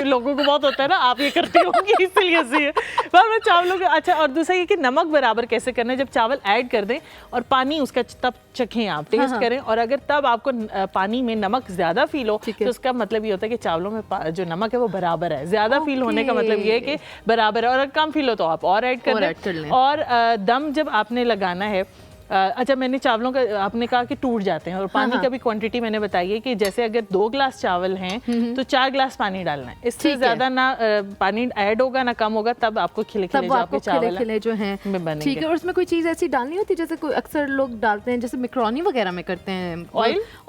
लोगों को बहुत होता है ना, आप ये करती होंगी इसलिए से बार बार चावलों को। अच्छा, और दूसरा ये कि नमक बराबर कैसे करना है, जब चावल ऐड कर दें और पानी उसका तब चखें, आप टेस्ट करें, और अगर तब आपको पानी में नमक ज्यादा फील हो तो उसका मतलब ये होता है कि चावलों में जो नमक है वो बराबर है। ज्यादा फील होने का मतलब ये है कि बराबर है, और अगर कम फील हो तो आप और ऐड कर दें। और दम जब आपने लगाना है अच्छा, मैंने चावलों का आपने कहा कि टूट जाते हैं, और पानी का भी क्वांटिटी मैंने बताई है कि जैसे अगर 2 ग्लास चावल हैं तो 4 ग्लास पानी डालना है। इससे ज़्यादा ना पानी ऐड होगा ना कम होगा, तब आपको खिले खिले जो हैं ठीक है। और उसमें कोई चीज़ ऐसी डालनी होती है जैसे कोई अक्सर लोग डालते हैं, जैसे मैक्रोनी वगैरह में करते हैं,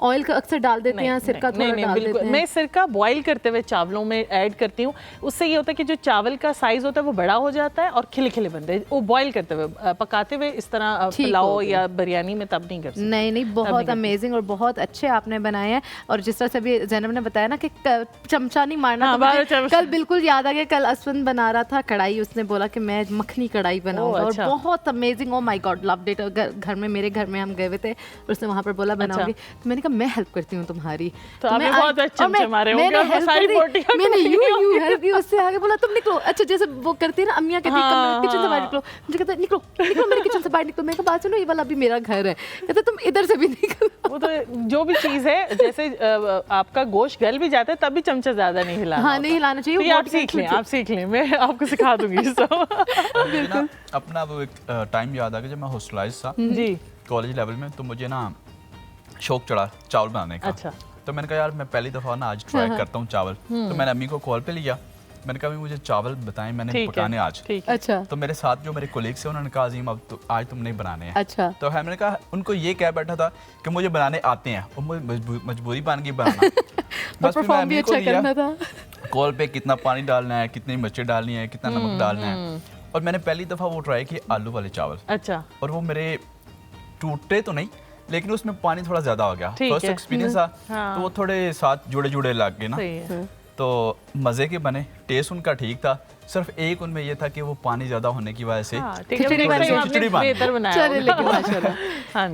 ऑयल का अक्सर डाल देते हैं, सिरका थोड़ा डाल देते हैं। मैं सिरका बॉईल करते हुए चावलों में ऐड करती हूँ। उससे ये होता है कि जो चावल का साइज होता है वो बड़ा हो जाता है और खिले खिले बनते हैं। वो बॉईल करते हुए, पकाते हुए इस तरह पुलाव या बिरयानी में तब नहीं कर सकते। नहीं, बहुत अमेजिंग और बहुत अच्छे आपने बनाए हैं। और जिस तरह से अभी ज़ैनब ने बताया ना कि चमचा नहीं मारना, तो कल बिल्कुल याद आ गया, कल असवन बना रहा था कढ़ाई, उसने बोला कि मैं मखनी कढ़ाई बनाऊंगा। और बहुत amazing, oh my God, loved it. घर में, मेरे घर में हम गए हुए थे, उसने वहाँ पर बोला बनाऊंगी, तो मैंने कहा मैं हेल्प करती हूँ तुम्हारी। तो आपने बहुत अच्छे चमचे मारे होंगे, मैंने यूं हेल्प की, उससे आगे बोला तुम निकलो। अच्छा, जैसे वो करती है ना अम्मियाँ कहती है किचन से बाहर निकलो, मुझे कहता है निकलो मेरे किचन से बाहर निकलो। मैं कहा बात सुनो, ये वाला अभी मेरा घर है, कहते तुम इधर से भी निकलो। वो तो जो भी चीज़ है, जैसे आपका गोश्त गल भी जाता है तब भी चमचा ज़्यादा नहीं हिलाना। हाँ, नहीं हिलाना चाहिए। आप सीख लें, मैं आपको सिखा दूंगी सब। अपना वो एक टाइम याद आ गया जब मैं हॉस्टलाइज था जी, कॉलेज लेवल में, तो मुझे ना शौक चढ़ा चावल बनाने का। अच्छा। तो मैंने कहा यार मैं पहली दफ़ा ना आज ट्राई करता हूँ चावल। तो मैंने अम्मी को कॉल पे लिया, मैंने कहा मुझे चावल बताएं, मैंने पकाने आज। अच्छा। तो मेरे साथ जो मेरे कोलीग्स हैं उन्होंने कहा अजीम अब तो आज तुम नहीं बनाने हैं। अच्छा। तो मैंने कहा उनको ये कह बैठा था कि मुझे बनाने आते हैं और मुझे मजबूरी बन गई बनाना। बस फिर मैं अम्मी को लिया, कॉल पे कितना पानी डालना है, कितनी मिर्चें डालनी है, कितना नमक डालना है। और मैंने पहली दफ़ा वो ट्राई किए आलू वाले चावल। अच्छा। और वो मेरे टूटे तो नहीं, लेकिन उसमें पानी थोड़ा ज़्यादा हो गया। फर्स्ट एक्सपीरियंस था, तो वो थोड़े साथ जुड़े लग गए ना। तो मज़े के बने, टेस्ट उनका ठीक था, सिर्फ एक उनमें ये था कि वो पानी ज्यादा होने की वजह से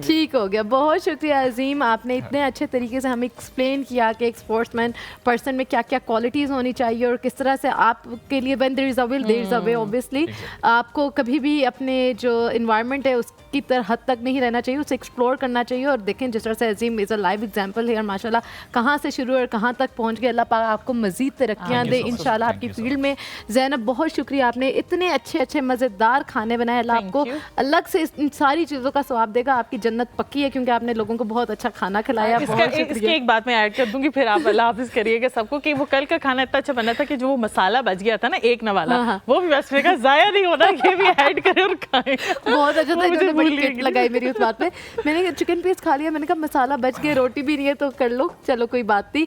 ठीक हो गया। बहुत शुक्रिया अजीम, आपने इतने अच्छे तरीके से हमें एक्सप्लेन किया कि एक स्पोर्ट्समैन पर्सन में क्या क्या क्वालिटीज़ होनी चाहिए और किस तरह से आपके लिए when there is a will there is a way. Obviously आपको कभी भी अपने जो इन्वायरमेंट है उसकी हद तक नहीं रहना चाहिए, उसे एक्सप्लोर करना चाहिए। और देखें जिस तरह से अजीम इज़ अ लाइव एग्जाम्पल है, माशाल्लाह कहाँ से शुरू और कहाँ तक पहुँच गए। अल्लाह पाक आपको मज़ीद तरक्कियाँ दे इंशाल्लाह आपकी फील्ड में। ज़ैनब बहुत शुक्रिया, आपने इतने अच्छे अच्छे मज़ेदार खाने बनाए। अल्लाह आपको अलग से इन सारी चीज़ों का स्वाब देगा, आपकी जन्नत पक्की है क्योंकि आपने लोगों को बहुत अच्छा खाना खिलाया। इसकी एक बात मैं ऐड कर दूंगी, फिर आप अल्लाह हाफिज़ करिएगा सबको, कि वो कल का खाना इतना अच्छा बना था कि जो वो मसाला बच गया था ना एक न वाला, वो भी बस मेरा ज़ाया नहीं होना, ये भी ऐड करें और खाएं। बहुत अच्छा था, इन्होंने बड़ी किट लगाई मेरी उस बात पे। मैंने चिकन पीस खा लिया, मैंने कहा मसाला बच गया, रोटी भी नहीं है तो कर लो, चलो कोई बात नहीं।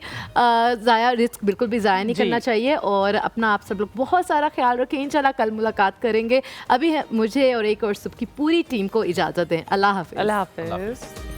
ज़ाया रिस्क बिल्कुल भी ज़ाया नहीं करना चाहिए। और अपना आप सब लोग बहुत सारा ख्याल रखें, इंशाल्लाह कल मुलाकात करेंगे। अभी मुझे और एक और सब की पूरी टीम को इजाज़त दें। अल्लाह हाफ़िज़। अल्लाह हाफ़िज़।